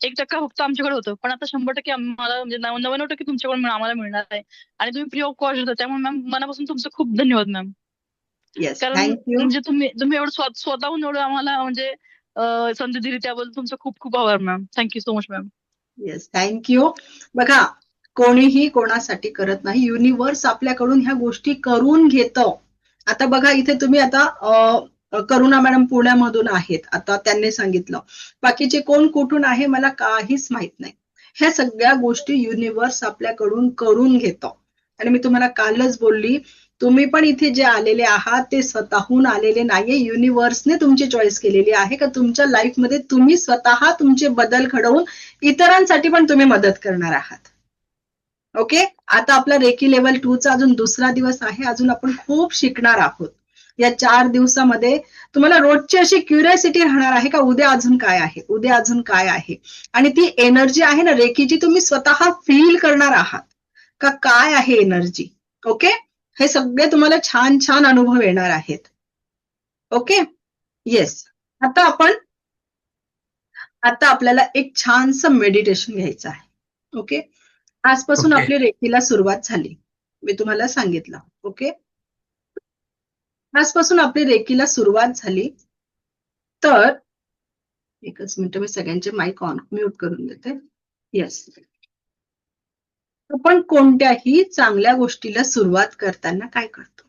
S7: 1% फक्त आमच्याकडे होतं, पण आता 100% आम्हाला म्हणजे 99% तुमच्याकडून आम्हाला मिळणार आहे. आणि तुम्ही फ्री ऑफ कॉस्ट देता, त्यामुळे मॅम मनापासून तुमचं खूप धन्यवाद मॅम.
S1: येस,
S7: कारण
S1: थँक्यू.
S7: म्हणजे तुम्ही एवढं स्वतःहून एवढं आम्हाला म्हणजे संधी दिली, त्याबद्दल तुमचं खूप खूप आभार ma'am. Thank you so much ma'am.
S1: Yes, thank you. बघा, कोणीही कोणासाठी करत नाही, युनिव्हर्स आपल्याकडून ह्या गोष्टी करून घेतं. आता बघा, इथे तुम्ही आता करुणा मॅडम पुण्यामधून आहेत, आता त्यांनी सांगितलं. बाकीचे कोण कुठून आहे मला काहीच माहित नाही. ह्या सगळ्या गोष्टी युनिव्हर्स आपल्याकडून करून घेतं. आणि मी तुम्हाला कालच बोलली, तुम्ही पण इथे जे आलेले आहात ते स्वतःहून आलेले नाहीये, युनिव्हर्सने तुमची चॉईस केलेली आहे का तुमच्या लाईफमध्ये तुम्ही स्वतः तुमचे बदल घडवून इतरांसाठी पण तुम्ही मदत करणार आहात. ओके, आता आपला रेकी लेवल 2 चा अजून दुसरा दिवस आहे, अजून आपण खूप शिकणार आहोत. या 4 दिवसामध्ये तुम्हाला रोजची अशी क्युरियोसिटी राहणार आहे का उद्या अजून काय आहे, उद्या अजून काय आहे. आणि ती एनर्जी आहे ना रेकीची, तुम्ही स्वतः फील करणार आहात का काय आहे एनर्जी. ओके, हे सगळे तुम्हाला छान छान अनुभव येणार आहेत. Okay, yes. आता आपल्याला एक छानसं मेडिटेशन घ्यायचं आहे. ओके, आजपासून
S6: Okay.
S1: आपली रेकीला सुरुवात झाली, मी तुम्हाला सांगितलं. ओके, आजपासून आपली रेकीला सुरुवात झाली. तर एकच मिनिट, मी सगळ्यांचे माईक ऑन म्यूट करून देते. येस. आपण कोणत्याही चांगल्या गोष्टीला सुरुवात करताना काय करतो?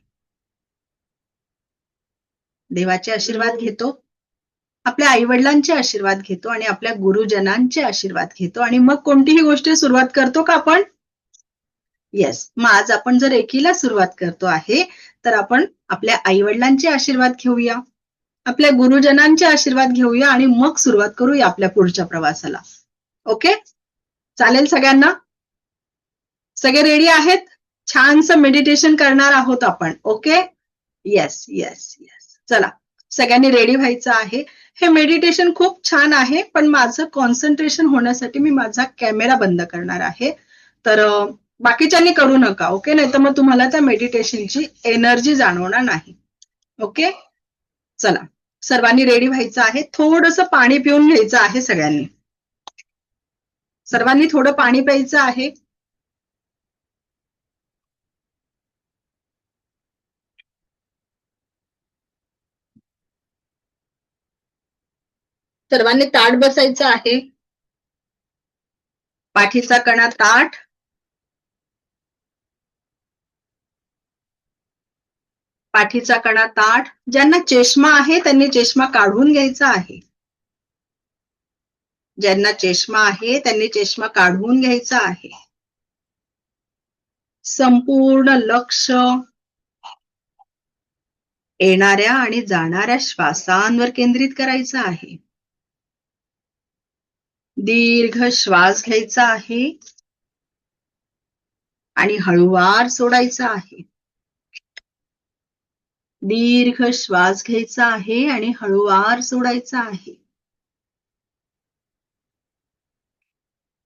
S1: देवाचे आशीर्वाद घेतो, आपल्या आई वडिलांचे आशीर्वाद घेतो आणि आपल्या गुरुजनांचे आशीर्वाद घेतो आणि मग कोणतीही गोष्ट सुरुवात करतो का आपण? येस. मग आज आपण जर एकीला सुरुवात करतो आहे तर आपण आपल्या आई वडिलांचे आशीर्वाद घेऊया, आपल्या गुरुजनांचे आशीर्वाद घेऊया आणि मग सुरुवात करूया आपल्या पुढच्या प्रवासाला. ओके, चालेल सगळ्यांना? सगळे रेडी आहेत? छानसं मेडिटेशन करणार आहोत आपण. Okay, yes yes yes. चला, सगळ्यांनी रेडी व्हायचं आहे. हे मेडिटेशन खूप छान आहे, पण माझं कॉन्सन्ट्रेशन होण्यासाठी मी माझा कॅमेरा बंद करणार आहे. तर बाकीच्यांनी करू नका. ओके, नाही तर मग तुम्हाला त्या मेडिटेशनची एनर्जी जाणवणार नाही. ओके, चला सर्वांनी रेडी व्हायचं आहे. थोडंसं पाणी पिऊन घ्यायचं आहे सगळ्यांनी. सर्वांनी थोडं पाणी प्यायचं आहे. सर्वांनी ताठ बसायचं आहे. पाठीचा कणा ताठ, पाठीचा कणा ताठ. ज्यांना चष्मा आहे त्यांनी चष्मा काढून घ्यायचा आहे. ज्यांना चष्मा आहे त्यांनी चष्मा काढून घ्यायचा आहे. संपूर्ण लक्ष येणाऱ्या आणि जाणाऱ्या श्वासांवर केंद्रित करायचं आहे. दीर्घ श्वास घ्यायचा आहे आणि हळूवार सोडायचा आहे. दीर्घ श्वास घ्यायचा आहे आणि हळूवार सोडायचा आहे.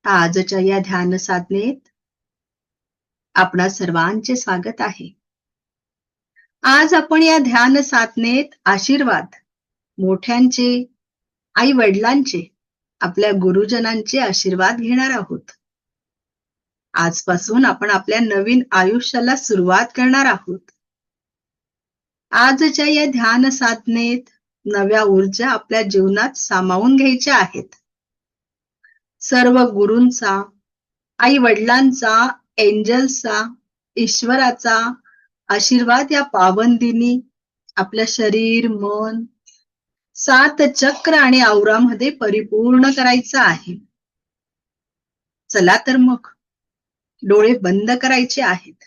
S1: आजच्या या ध्यान साधनेत आपणा सर्वांचे स्वागत आहे. आज आपण या ध्यान साधनेत आशीर्वाद, मोठ्यांचे, आई वडिलांचे, आपल्या गुरुजनांचे आशीर्वाद घेणार आहोत. आजपासून आपण आपल्या नवीन आयुष्याला सुरुवात करणार आहोत. आजच्या या ध्यान साधनेत नव्या ऊर्जा आपल्या जीवनात सामावून घ्यायच्या आहेत. सर्व गुरूंचा, आई वडिलांचा, एंजल्सचा, ईश्वराचा आशीर्वाद या पावन दिनी आपल्या शरीर, मन, 7 चक्र आणि औरामध्ये परिपूर्ण करायचं आहे. चला तर मग डोळे बंद करायचे आहेत.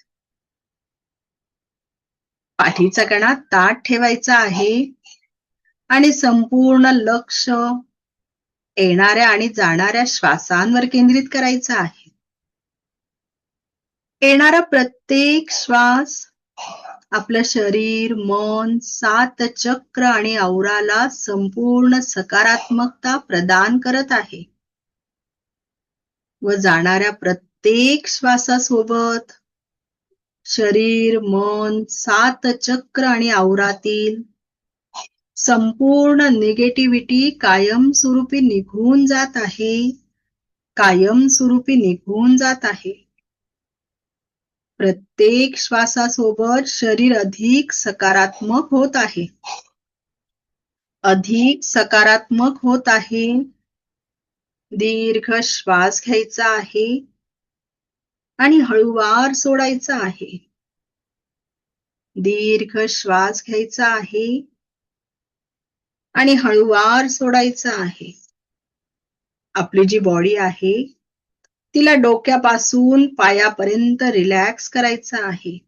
S1: पाठीचा कणा ताठ ठेवायचा आहे आणि संपूर्ण लक्ष येणाऱ्या आणि जाणाऱ्या श्वासांवर केंद्रित करायचं आहे. येणारा प्रत्येक श्वास आपलं शरीर, मन, 7 चक्र आणि औराला संपूर्ण सकारात्मकता प्रदान करत आहे. व जाणाऱ्या प्रत्येक श्वासासोबत शरीर, मन, 7 चक्र आणि औरातील संपूर्ण निगेटिव्हिटी कायमस्वरूपी निघून जात आहे. कायमस्वरूपी निघून जात आहे. प्रत्येक श्वासासोबत शरीर अधिक सकारात्मक होत आहे. अधिक सकारात्मक होत आहे. दीर्घ श्वास घ्यायचा आहे आणि हळूवार सोडायचा आहे. दीर्घ श्वास घ्यायचा आहे आणि हळूवार सोडायचा आहे. आपली जी बॉडी आहे तिला डोक्यापासून पायापर्यंत रिलॅक्स करायचं आहे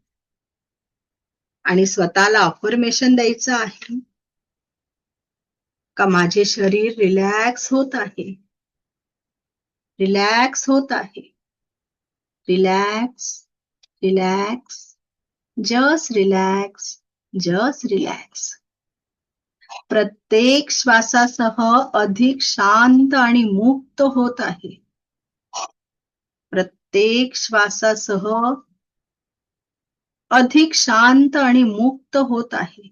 S1: आणि स्वतःला अफर्मेशन द्यायचं आहे का माझे शरीर रिलॅक्स होत आहे. रिलॅक्स होत आहे. Relax, relax, just relax, just relax. प्रत्येक श्वासासह अधिक शांत आणि मुक्त होत आहे. प्रत्येक श्वासासह अधिक शांत आणि मुक्त होत आहे.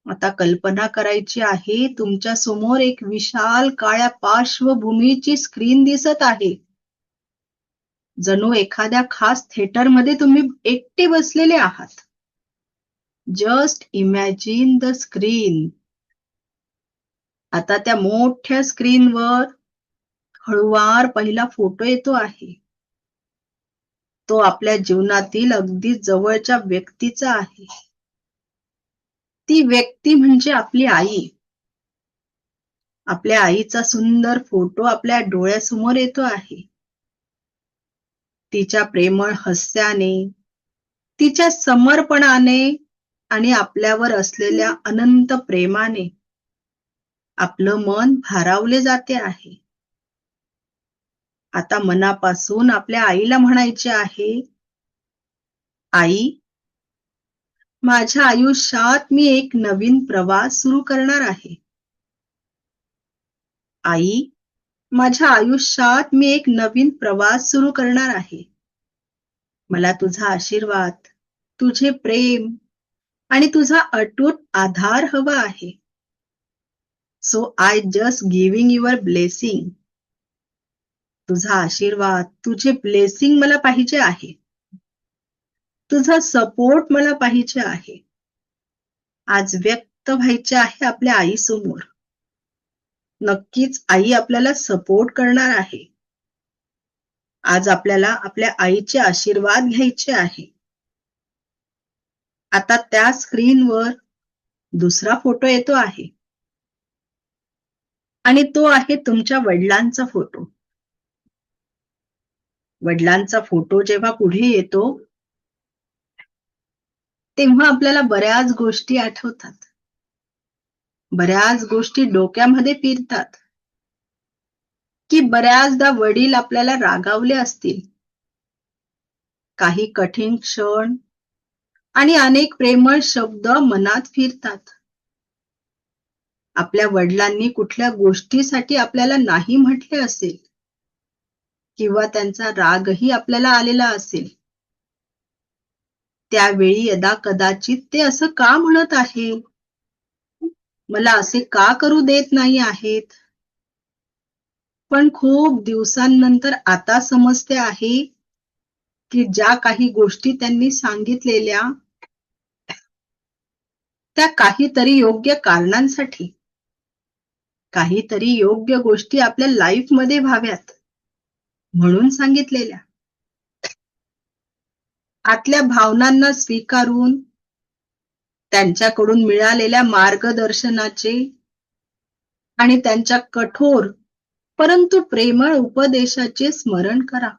S1: आता कल्पना करायची आहे तुमच्या समोर एक विशाल काळ्या पार्श्वभूमीची स्क्रीन दिसत आहे. जणू एखाद्या खास थिएटरमध्ये तुम्ही एकटे बसलेले आहात. Just imagine the screen. आता त्या मोठ्या स्क्रीनवर हळूवार पहिला फोटो येतो आहे. तो आपल्या जीवनातील अगदी जवळच्या व्यक्तीचा आहे. ती व्यक्ती म्हणजे आपली आई. आपल्या आईचा सुंदर फोटो आपल्या डोळ्यासमोर येतो आहे. तिच्या प्रेमळ हास्याने, तिच्या समर्पणाने आणि आपल्यावर असलेल्या अनंत प्रेमाने आपलं मन भारावले जाते आहे. आता मनापासून आपल्या आईला म्हणायचे आहे, आई, माझ्या आयुष्यात मी एक नवीन प्रवास सुरू करणार आहे. आई, माझ्या आयुष्यात मी एक नवीन प्रवास सुरू करणार आहे. मला तुझा आशीर्वाद, तुझे प्रेम आणि तुझा अटूट आधार हवा आहे. So I just giving your blessing. तुझा आशीर्वाद, तुझे ब्लेसिंग मला पाहिजे आहे. तुझा सपोर्ट मला पाहिजे आहे. आज व्यक्त व्हायचे आहे आपल्या आईसमोर. नक्कीच आई आपल्याला सपोर्ट करणार आहे. आज आपल्याला आपल्या आईचे आशीर्वाद घ्यायचे आहे. आता त्या स्क्रीनवर दुसरा फोटो येतो आहे. आणि तो आहे तुमच्या वडिलांचा फोटो. वडिलांचा फोटो जेव्हा पुढे येतो, तेव्हा आपल्याला बऱ्याच गोष्टी आठवतात. बऱ्याच गोष्टी डोक्यामध्ये फिरतात, की बऱ्याचदा वडील आपल्याला रागावले असतील. काही कठीण क्षण आणि अनेक प्रेमळ शब्द मनात फिरतात. आपल्या वडिलांनी कुठल्या गोष्टीसाठी आपल्याला नाही म्हटले असेल, किंवा त्यांचा रागही आपल्याला आलेला असेल. त्यावेळी यदा कदाचित ते असं का म्हणत आहे, मला असे का करू देत नाही आहेत. पण खूप दिवसांनंतर आता समजते आहे, की ज्या काही गोष्टी त्यांनी सांगितलेल्या त्या काहीतरी योग्य कारणांसाठी, काहीतरी योग्य गोष्टी आपल्या लाईफमध्ये व्हाव्यात म्हणून सांगितलेल्या. आतल्या भावनांना स्वीकारून त्यांच्याकडून मिळालेल्या मार्गदर्शनाचे आणि त्यांच्या कठोर परंतु प्रेमळ उपदेशाचे स्मरण करा.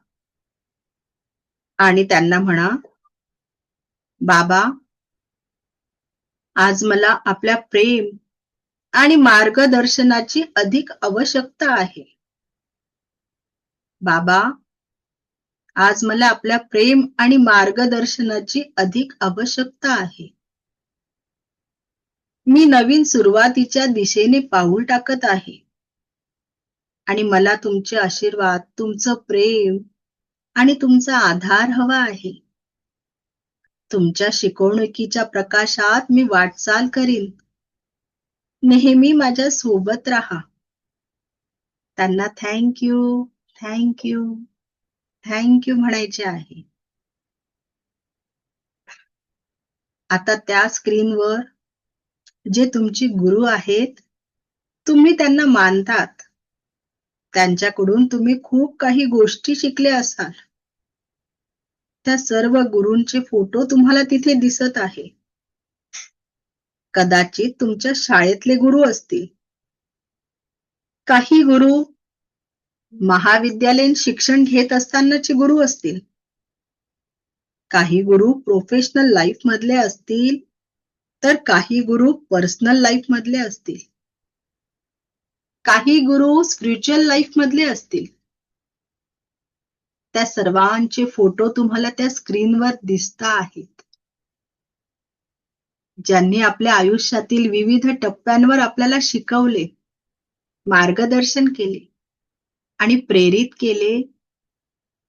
S1: आणि त्यांना म्हणा, बाबा, आज मला आपल्या प्रेम आणि मार्गदर्शनाची अधिक आवश्यकता आहे. बाबा, आज मला आपल्या प्रेम आणि मार्गदर्शनाची अधिक आवश्यकता आहे. मी नवीन सुरुवातीच्या दिशेने पाऊल टाकत आहे. आणि मला तुमचे आशीर्वाद, तुमचं प्रेम आणि तुमचा आधार हवा आहे. तुमच्या शिकवणुकीच्या प्रकाशात मी वाटचाल करीन. नेहमी माझ्या सोबत राहा. त्यांना थँक्यू, थँक्यू, थँक्यू म्हणायचे आहे. आता त्या स्क्रीनवर जे तुमचे गुरु आहेत, तुम्ही त्यांना मानतात. त्यांच्याकडून तुम्ही खूप काही गोष्टी शिकले असाल. त्या सर्व गुरूंचे फोटो तुम्हाला तिथे दिसत आहे. कदाचित तुमच्या शाळेतले गुरु असतील. काही गुरु महाविद्यालयीन शिक्षण घेत असतानाचे गुरु असतील. काही गुरु प्रोफेशनल लाईफ मधले असतील, तर काही गुरु पर्सनल लाईफ मधले असतील. काही गुरु स्पिरिच्युअल लाईफ मधले असतील. त्या सर्वांचे फोटो तुम्हाला त्या स्क्रीनवर दिसत आहेत. ज्यांनी आपल्या आयुष्यातील विविध टप्प्यांवर आपल्याला शिकवले, मार्गदर्शन केले आणि प्रेरित केले,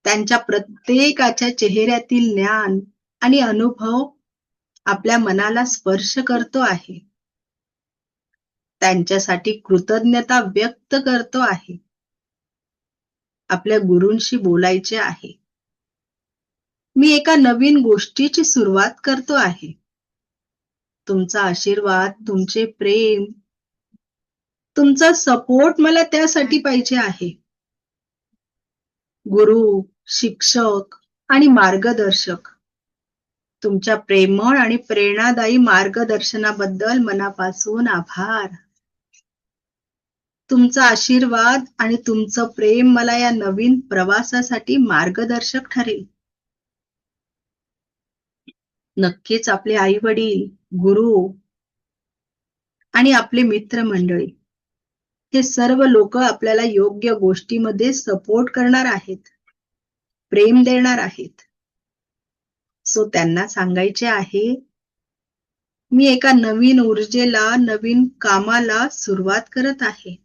S1: त्यांच्या प्रत्येकाच्या चेहऱ्यातील ज्ञान आणि अनुभव आपल्या मनाला स्पर्श करतो आहे. त्यांच्यासाठी कृतज्ञता व्यक्त करतो आहे. आपल्या गुरूंशी बोलायचे आहे. मी एका नवीन गोष्टीची सुरुवात करतो आहे. तुमचा आशीर्वाद, तुमचे प्रेम तुमचा सपोर्ट मला त्यासाठी पाहिजे आहे. गुरु, शिक्षक आणि मार्गदर्शक, तुमच्या प्रेमळ आणि प्रेरणादायी मार्गदर्शनाबद्दल मनापासून आभार. तुमचा आशीर्वाद आणि तुमचं प्रेम मला या नवीन प्रवासासाठी मार्गदर्शक ठरेल. नक्कीच आपले आई वडील, गुरु आणि आपले मित्रमंडळी हे सर्व लोक आपल्याला योग्य गोष्टीमध्ये सपोर्ट करणार आहेत, प्रेम देणार आहेत. सो त्यांना सांगायचे आहे, मी एका नवीन ऊर्जेला, नवीन कामाला सुरुवात करत आहे.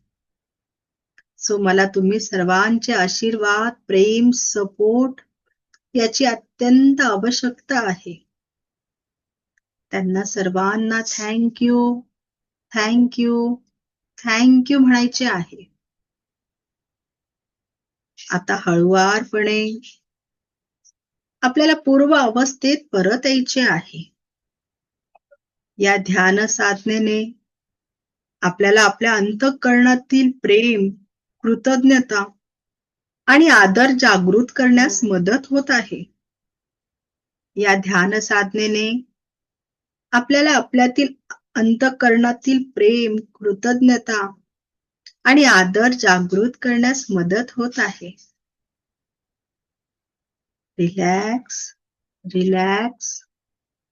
S1: सो मला तुम्ही सर्वांचे आशीर्वाद, प्रेम, सपोर्ट याची अत्यंत आवश्यकता आहे. त्यांना सर्वांना थँक्यू, थँक्यू, थँक्यू म्हणायचे आहे. आता हळुवारपणे आपल्याला पूर्व अवस्थेत परत यायचे आहे. या ध्यान साधनेने आपल्याला आपल्या अंतःकरणातील प्रेम, कृतज्ञता आणि आदर जागृत करण्यास मदत होत आहे. या ध्यान साधनेने आपल्याला आपल्यातील अंतःकरणातील प्रेम, कृतज्ञता आणि आदर जागृत करण्यास मदत होत आहे. Relax, relax,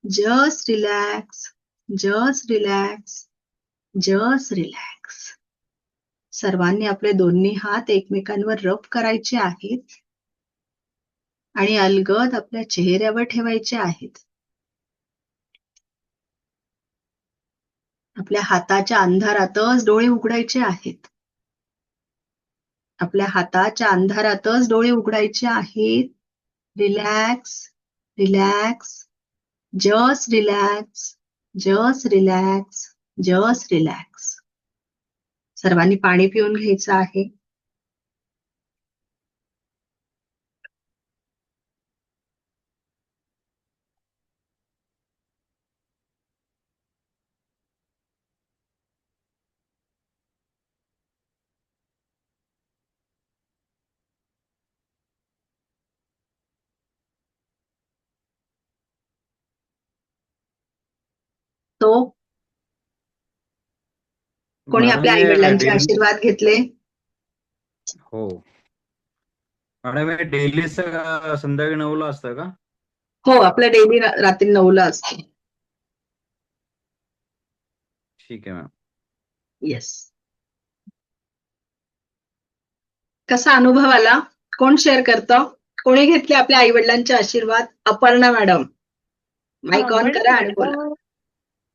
S1: just relax, just relax, just relax. सर्वांनी आपले दोन्ही हात एकमेकांवर रब करायचे आहेत आणि अलगद आपल्या चेहऱ्यावर ठेवायचे आहेत. आपल्या हाताच्या अंधारातच डोळे उघडायचे आहेत. आपल्या हाताच्या अंधारातच डोळे उघडायचे आहेत. Relax, relax, just relax, just relax, just relax. सर्वांनी पाणी पिऊन घ्यायचं आहे. तो कोणी
S8: मॅडम
S1: आपल्या आई
S8: हे
S1: वडिलांचे
S8: डेली
S1: आशीर्वाद घेतले?
S8: हो मॅडम हे डेली संध्याकाळी 9ला असतं का?
S1: हो, आपलं डेली रात्री 9ला असतं.
S8: ठीक आहे मॅम.
S1: येस. कसा अनुभव आला? कोण शेअर करतं? कोणी घेतले आपल्या आई वडिलांचे आशीर्वाद? Aparna madam, mike on
S9: madam
S1: करा आणि बोला.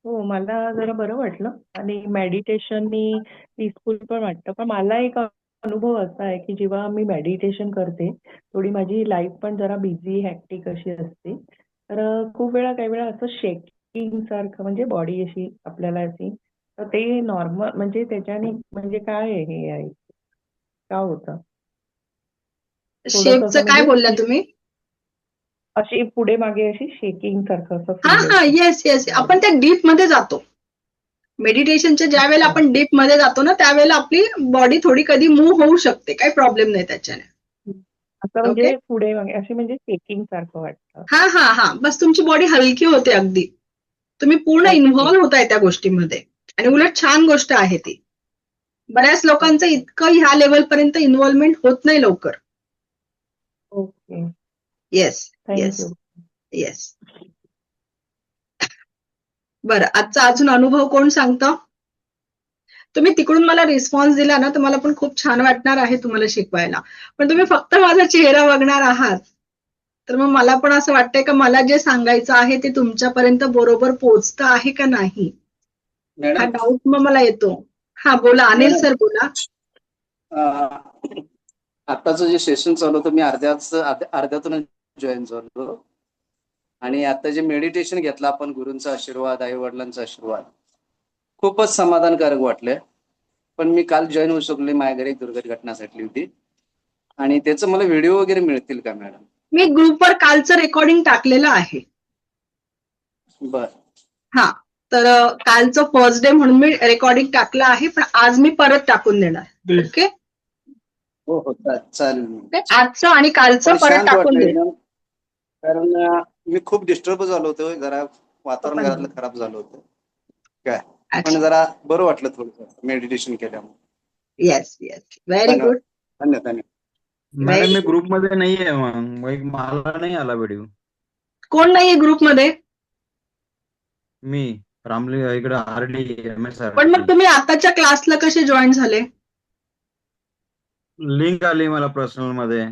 S9: हो, मला जरा बरं वाटलं आणि मेडिटेशननी पीसफुल पण वाटतं. पण मला एक अनुभव असा आहे की जेव्हा मी मेडिटेशन करते, थोडी माझी लाईफ पण जरा बिझी, हॅक्टिक अशी असते. तर खूप वेळा काही वेळा असं शेकिंग सारखं म्हणजे बॉडी अशी आपल्याला अशी, तर ते नॉर्मल म्हणजे त्याच्याने म्हणजे काय आहे हे आहे? का होतं? थोडंसं
S1: शेपचं
S9: असं
S1: काय
S9: म्हणजे
S1: बोलला तुम्ही?
S9: अशी पुढे मागे अशी शेकिंग सारखं असं
S1: हा
S9: फील
S1: हा,
S9: होतं.
S1: Yes yes. आपण त्या डीप मध्ये जातो. मेडिटेशनच्या ज्या वेळेला
S9: अच्छा.
S1: आपण डीप मध्ये जातो ना, त्यावेळेला आपली बॉडी थोडी कधी मूव्ह होऊ शकते. काही प्रॉब्लेम नाही त्याच्याने.
S9: असं
S1: ओके.
S9: म्हणजे पुढे मागे अशी म्हणजे शेकिंग सारखं वाटतं.
S1: हा हा हा, बस तुमची बॉडी हलकी होते अगदी. तुम्ही पूर्ण
S9: ओके.
S1: इन्व्हॉल्व्ह होताय त्या गोष्टीमध्ये आणि उलट छान गोष्ट आहे ती. बऱ्याच लोकांचं इतकं ह्या लेवल पर्यंत इन्व्हॉल्वमेंट होत नाही लवकर.
S9: Okay.
S1: Yes yes
S9: thank you.
S1: Yes. बरं, आजचा अजून अनुभव कोण सांगतं? तुम्ही तिकडून मला रिस्पॉन्स दिला ना, तर मला पण खूप छान वाटणार आहे तुम्हाला शिकवायला. पण तुम्ही फक्त माझा चेहरा बघणार आहात, तर मग मला पण असं वाटतंय का मला जे सांगायचं आहे ते तुमच्यापर्यंत बरोबर पोहोचतं आहे का नाही, हा
S10: मॅडम
S1: डाऊट मग मला येतो. हा बोला, अनिल
S10: मॅडम
S1: सर बोला.
S10: आताचं जे सेशन चालू होतं मी अर्ध्यातून जॉईन झालो आणि आता जे मेडिटेशन घेतलं आपण, गुरूंचा आशीर्वाद, आई वडिलांचा आशीर्वाद, खूपच समाधानकारक वाटलंय. पण मी काल जॉईन होऊ शकलो, माझ्या घरी एक दुर्घटना घडली होती आणि त्याचं मला व्हिडिओ वगैरे मिळतील का मॅडम?
S1: मी ग्रुपवर कालचं रेकॉर्डिंग टाकलेलं आहे.
S10: बर.
S1: हा, तर कालचं फर्स्ट डे म्हणून मी रेकॉर्डिंग टाकलं आहे, पण आज मी परत टाकून देणार. ओके,
S10: हो हो चालेल.
S1: आजचं आणि कालचं
S10: थोडं
S1: परत
S10: शांत
S1: टाकून
S10: वाटलं
S1: दे.
S10: एकदम. कारण मी खूप डिस्टर्ब झालो होतो, जरा वातावरण घरातलं खराब झालं होतं काय, पण जरा बरं वाटलं थोडं मेडिटेशन केल्यामुळे.
S1: Yes yes, very good.
S10: धन्यवाद.
S8: मॅडम मी ग्रुपमध्ये नाहीये, मग मला नाही आला व्हिडिओ.
S1: कोण नाहीये ग्रुपमध्ये?
S8: मी रामली इकडे RD MS
S1: पण मग तुम्ही आताच्या क्लासला कसे जॉईन झाले?
S8: लिंक आली मला पर्सनल मध्ये.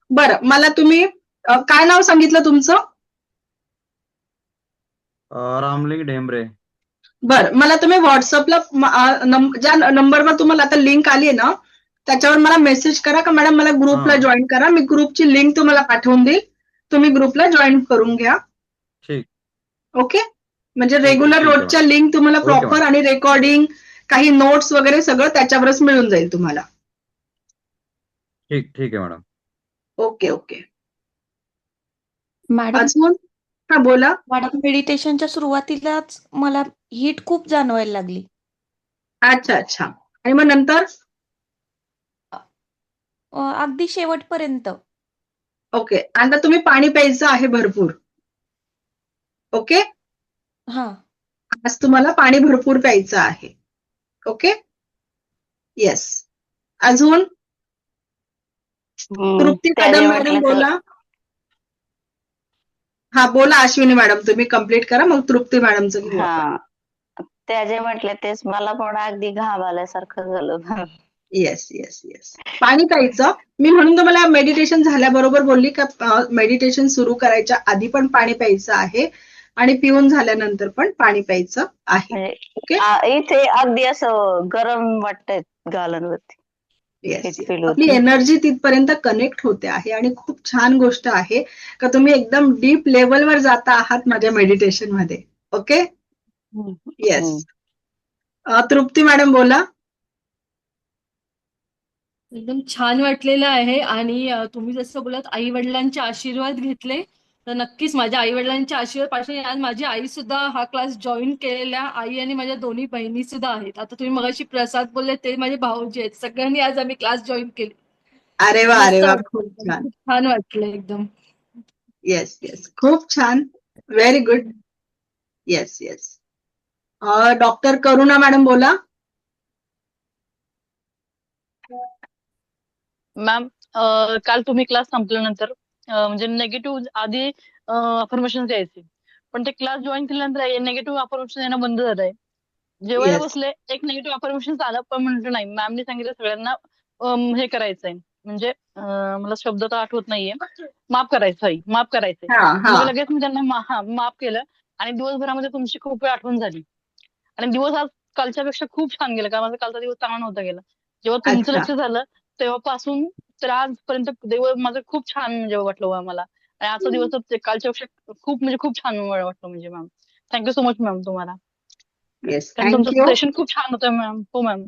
S1: बरं, मला तुम्ही काय नाव सांगितलं तुमचं?
S8: रामलिंग ढेंबरे.
S1: बरं, मला तुम्ही व्हॉट्सअपला ज्या नंबरवर तुम्हाला आता लिंक आली आहे ना, त्याच्यावर मला मेसेज करा का मॅडम मला ग्रुपला जॉईन करा. मी ग्रुपची लिंक तुम्हाला पाठवून देईल, तुम्ही ग्रुपला जॉईन करून घ्या.
S8: ठीक.
S1: ओके, म्हणजे रेग्युलर रोजच्या लिंक तुम्हाला प्रॉपर आणि रेकॉर्डिंग, काही नोट्स वगैरे सगळं त्याच्यावरच मिळून जाईल तुम्हाला.
S8: ठीक आहे मॅडम.
S1: Okay okay.
S11: मॅडम,
S1: अजून? हा बोला.
S11: मॅडम, मेडिटेशनच्या सुरुवातीलाच मला हीट खूप जाणवायला लागली.
S1: अच्छा अच्छा, आणि मग नंतर?
S11: अगदी शेवटपर्यंत.
S1: ओके, आता तुम्ही पाणी प्यायचं आहे भरपूर. ओके,
S11: हा,
S1: आज तुम्हाला पाणी भरपूर प्यायचं आहे. Okay, yes. अजून? तृप्ती कदम मॅडम बोला. हा बोला अश्विनी मॅडम, तुम्ही कंप्लीट करा, मग तृप्ती मॅडमचं घेऊ आपण.
S4: त्या जे म्हटले तेच मला पण अगदी घाम आल्यासारखं झालं.
S1: येस येस येस, पाणी प्यायचं. मी म्हणून तुम्हाला मेडिटेशन झाल्याबरोबर बोलली का मेडिटेशन सुरू करायच्या आधी पण पाणी प्यायचं आहे आणि पिऊन झाल्यानंतर पण पाणी प्यायचं आहे. ओके,
S4: इथे अगदी असं गरम वाटतंय गालांवरती.
S1: येस, आपली एनर्जी तिथपर्यंत कनेक्ट होते आहे आणि खूप छान गोष्ट आहे का तुम्ही एकदम डीप लेवलवर जाता आहात माझ्या मेडिटेशन मध्ये. Okay, yes. तृप्ती मॅडम बोला.
S12: एकदम छान वाटलेलं आहे आणि तुम्ही जसं बोलत आई वडिलांचे आशीर्वाद घेतले, तर नक्कीच माझ्या आई वडिलांच्या आशीर्वाद पासून आज माझी आई सुद्धा हा क्लास जॉईन केलेल्या आई आणि माझ्या दोन्ही बहिणी सुद्धा आहेत. आता तुम्ही मगाशी प्रसाद बोलले ते माझे भाऊजी आहेत. सगळ्यांनी आज आम्ही क्लास जॉईन केले.
S1: अरे वा अरे वा, खूप छान.
S12: छान वाटलं एकदम.
S1: येस येस, खूप छान, very good. Yes yes. Doctor Karuna madam बोला.
S7: मॅम, काल तुम्ही क्लास संपल्यानंतर म्हणजे निगेटिव्ह आधी अफर्मेशन यायचे, पण ते क्लास जॉईन केल्यानंतर निगेटिव्ह अफर्मेशन येणं बंद झालंय. जेवायला बसले एक निगेटिव्ह अफर्मेशन आलं, पण म्हटलं नाही, मॅमने सांगितलं सगळ्यांना हे करायचंय, म्हणजे मला शब्द तर आठवत नाहीये, माफ करायचंय. लगेच मी त्यांना माफ केलं आणि दिवसभरामध्ये तुमची खूप वेळ आठवण झाली आणि दिवस आज कालच्या पेक्षा खूप छान गेला, कारण माझा कालचा दिवस चांगला नव्हता गेला. जेव्हा तुमचं लक्ष झालं तेव्हापासून तर आजपर्यंत माझं खूप छान म्हणजे वाटलं मला, आणि आजचा दिवस कालच्या पेक्षा खूप म्हणजे खूप छान वाटलं. म्हणजे ma'am thank you so much ma'am तुम्हाला. तुमचं सेशन खूप छान होतं मॅम. हो मॅम,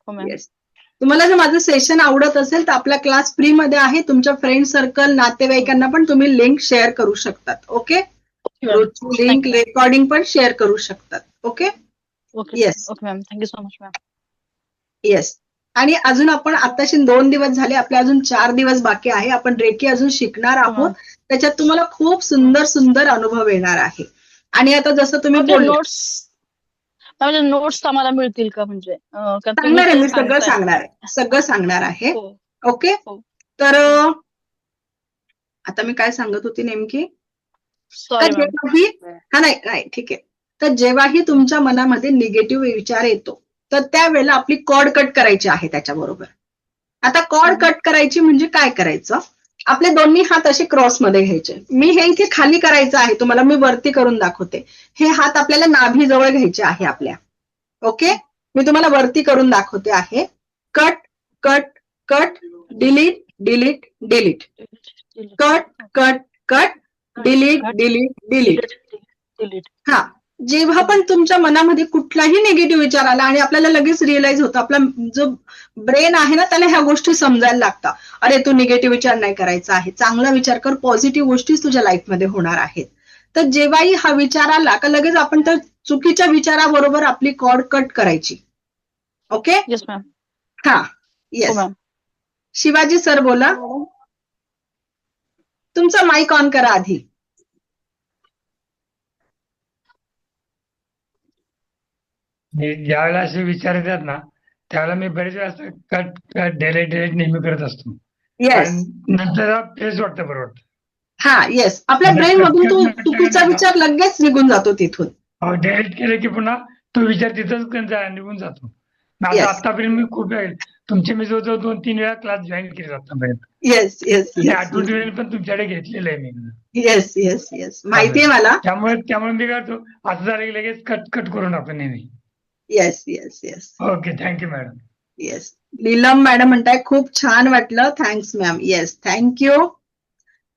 S7: हो मॅम.
S1: तुम्हाला जर माझं सेशन आवडत असेल तर आपला क्लास फ्री मध्ये आहे. तुमच्या फ्रेंड सर्कल, नातेवाईकांना पण तुम्ही लिंक शेअर करू शकतात. ओके, रोजची लिंक, रेकॉर्डिंग पण शेअर करू शकतात. Okay, yes.
S7: Okay ma'am, thank you so much ma'am.
S1: Yes. आणि अजून आपण आताशी 2 दिवस झाले, आपले अजून 4 दिवस बाकी आहे. आपण रेकी अजून शिकणार आहोत. त्याच्यात तुम्हाला खूप सुंदर सुंदर अनुभव येणार आहे. आणि आता जसं तुम्ही बोलले,
S7: नोट्स आम्हाला मिळतील का? म्हणजे
S1: सांगणार आहे, मी सगळं सांगणार आहे. ओके, तर आता मी काय सांगत होती नेमकी? नाही ठीक आहे. तर जेव्हाही तुमच्या मनामध्ये निगेटिव्ह विचार येतो तर त्यावेळेला आपली कॉर्ड कट करायची आहे त्याच्याबरोबर. आता कॉर्ड कट करायची म्हणजे काय करायचं? आपले दोन्ही हात असे क्रॉसमध्ये घ्यायचे. मी हे इथे खाली करायचं आहे, तुम्हाला मी वरती करून दाखवते. हे हात आपल्याला नाभीजवळ घ्यायचे आहे आपल्या. ओके, मी तुम्हाला वरती करून दाखवते आहे. Cut cut cut, delete delete delete, cut cut cut, delete delete delete. हा, जेव्हा पण तुमच्या मनामध्ये कुठलाही निगेटिव्ह विचार आला आणि आपल्याला लगेच रिअलाइज होतं, आपला जो ब्रेन आहे ना त्याला ह्या गोष्टी समजायला लागतात. अरे तू निगेटिव्ह विचार नाही करायचा आहे, चांगला विचार कर, पॉझिटिव्ह गोष्टीच तुझ्या लाईफमध्ये होणार आहेत. तर जेव्हाही हा विचार आला का लगेच आपण तर चुकीच्या विचाराबरोबर आपली कॉर्ड कट करायची. ओके.
S7: Yes ma'am.
S1: हा.
S7: हो
S1: येस.
S7: मॅम.
S1: शिवाजी सर बोला. तुमचा माईक ऑन करा आधी.
S6: ज्यावेळेला असे विचार येतात ना त्यावेळेला मी बरेच वेळा असं कट कट डिलीट नेहमी करत असतो.
S1: येस.
S6: आणि नंतर फ्रेश वाटतं, बरं वाटतं.
S1: हा. येस. आपल्या
S6: म्हणजे
S1: ब्रेन मधून तो
S6: कट
S1: चुकीचा विचार लगेच निघून जातो तिथून.
S6: डिलीट केलं की पुन्हा तो विचार तिथंच निघून जातो. आता
S1: येस.
S6: आतापर्यंत मी खूप वेळ तुमचे मी जवळजवळ 2-3 वेळा क्लास जॉईन केले आतापर्यंत.
S1: येस. येस.
S6: आणि
S1: येस.
S6: आठवड्यात पण तुमच्याकडे घेतलेलं आहे मी.
S1: येस. येस. येस. माहितीये मला.
S6: त्यामुळे मी काय करतो, असं झालं की लगेच कट करून आपण नेहमी.
S1: Yes. Yes. Yes.
S6: Okay, thank you madam.
S1: Yes. Neelam madam म्हणताय खूप छान वाटलं. Thanks ma'am. Yes. Thank you.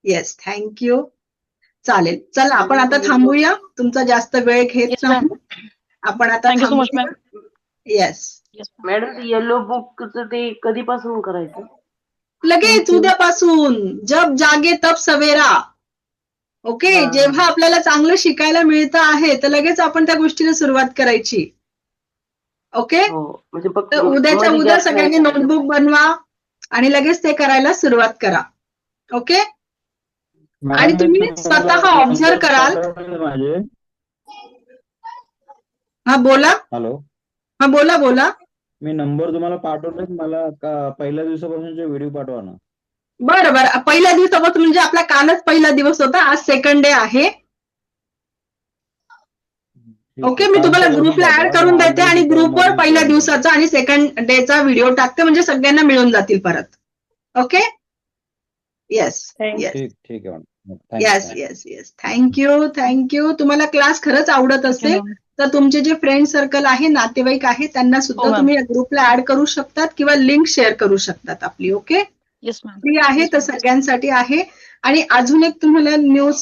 S1: Yes. Thank you. चालेल. चला आपण आता थांबूया. तुमचा जास्त वेळ घेत
S7: येस मॅम.
S1: नाही. आपण आता
S7: थँक्यू सो मच
S1: थांबूया.
S7: Ma'am.
S1: Yes.
S7: Yes ma'am.
S5: Madam yellow बुकचं ते कधीपासून करायचं?
S1: लगेच उद्यापासून. जब जागे तब सवेरा. ओके.
S5: हा.
S1: जेव्हा आपल्याला चांगलं शिकायला मिळतं आहे तर लगेच आपण त्या गोष्टीला सुरुवात करायची. ओके.
S5: हो म्हणजे फक्त
S1: तर उद्याच्या
S5: मध्ये
S1: उद्या
S5: gap नाही
S1: सगळ्यांनी
S5: करायचा.
S1: नोटबुक बनवा आणि लगेच ते करायला सुरुवात करा. ओके. आणि तुम्ही स्वतः ऑब्झर्व कराल.
S8: माझे.
S1: हा बोला.
S8: हॅलो.
S1: हा बोला बोला.
S8: मी नंबर तुम्हाला पाठवले, मला पहिल्या दिवसापासूनचे व्हिडिओ पाठवा ना.
S1: बरं बरं. पहिल्या दिवसापासून म्हणजे आपला कालच पहिला दिवस होता, आज सेकंड डे आहे. ओके. मी तुम्हाला ग्रुपला ऍड करून देते आणि ग्रुपवर पहिल्या दिवसाचा आणि सेकंड डेचा व्हिडिओ टाकते म्हणजे सगळ्यांना मिळून जातील परत. ओके. येस. येस.
S8: ठीक आहे madam.
S1: Yes. Yes. Yes. Thank you. Thank you. तुम्हाला क्लास खरंच आवडत
S7: थँक्यू
S1: असेल
S7: मॅम.
S1: तर तुमचे जे फ्रेंड सर्कल आहे, नातेवाईक आहे, त्यांना
S7: हो
S1: सुद्धा
S7: मॅम.
S1: तुम्ही या ग्रुपला ऍड करू शकतात किंवा लिंक शेअर करू शकतात आपली. ओके.
S7: Yes ma'am.
S1: फ्री आहे
S7: येस
S1: तर
S7: मॅम.
S1: सगळ्यांसाठी आहे. आणि अजून एक तुम्हाला न्यूज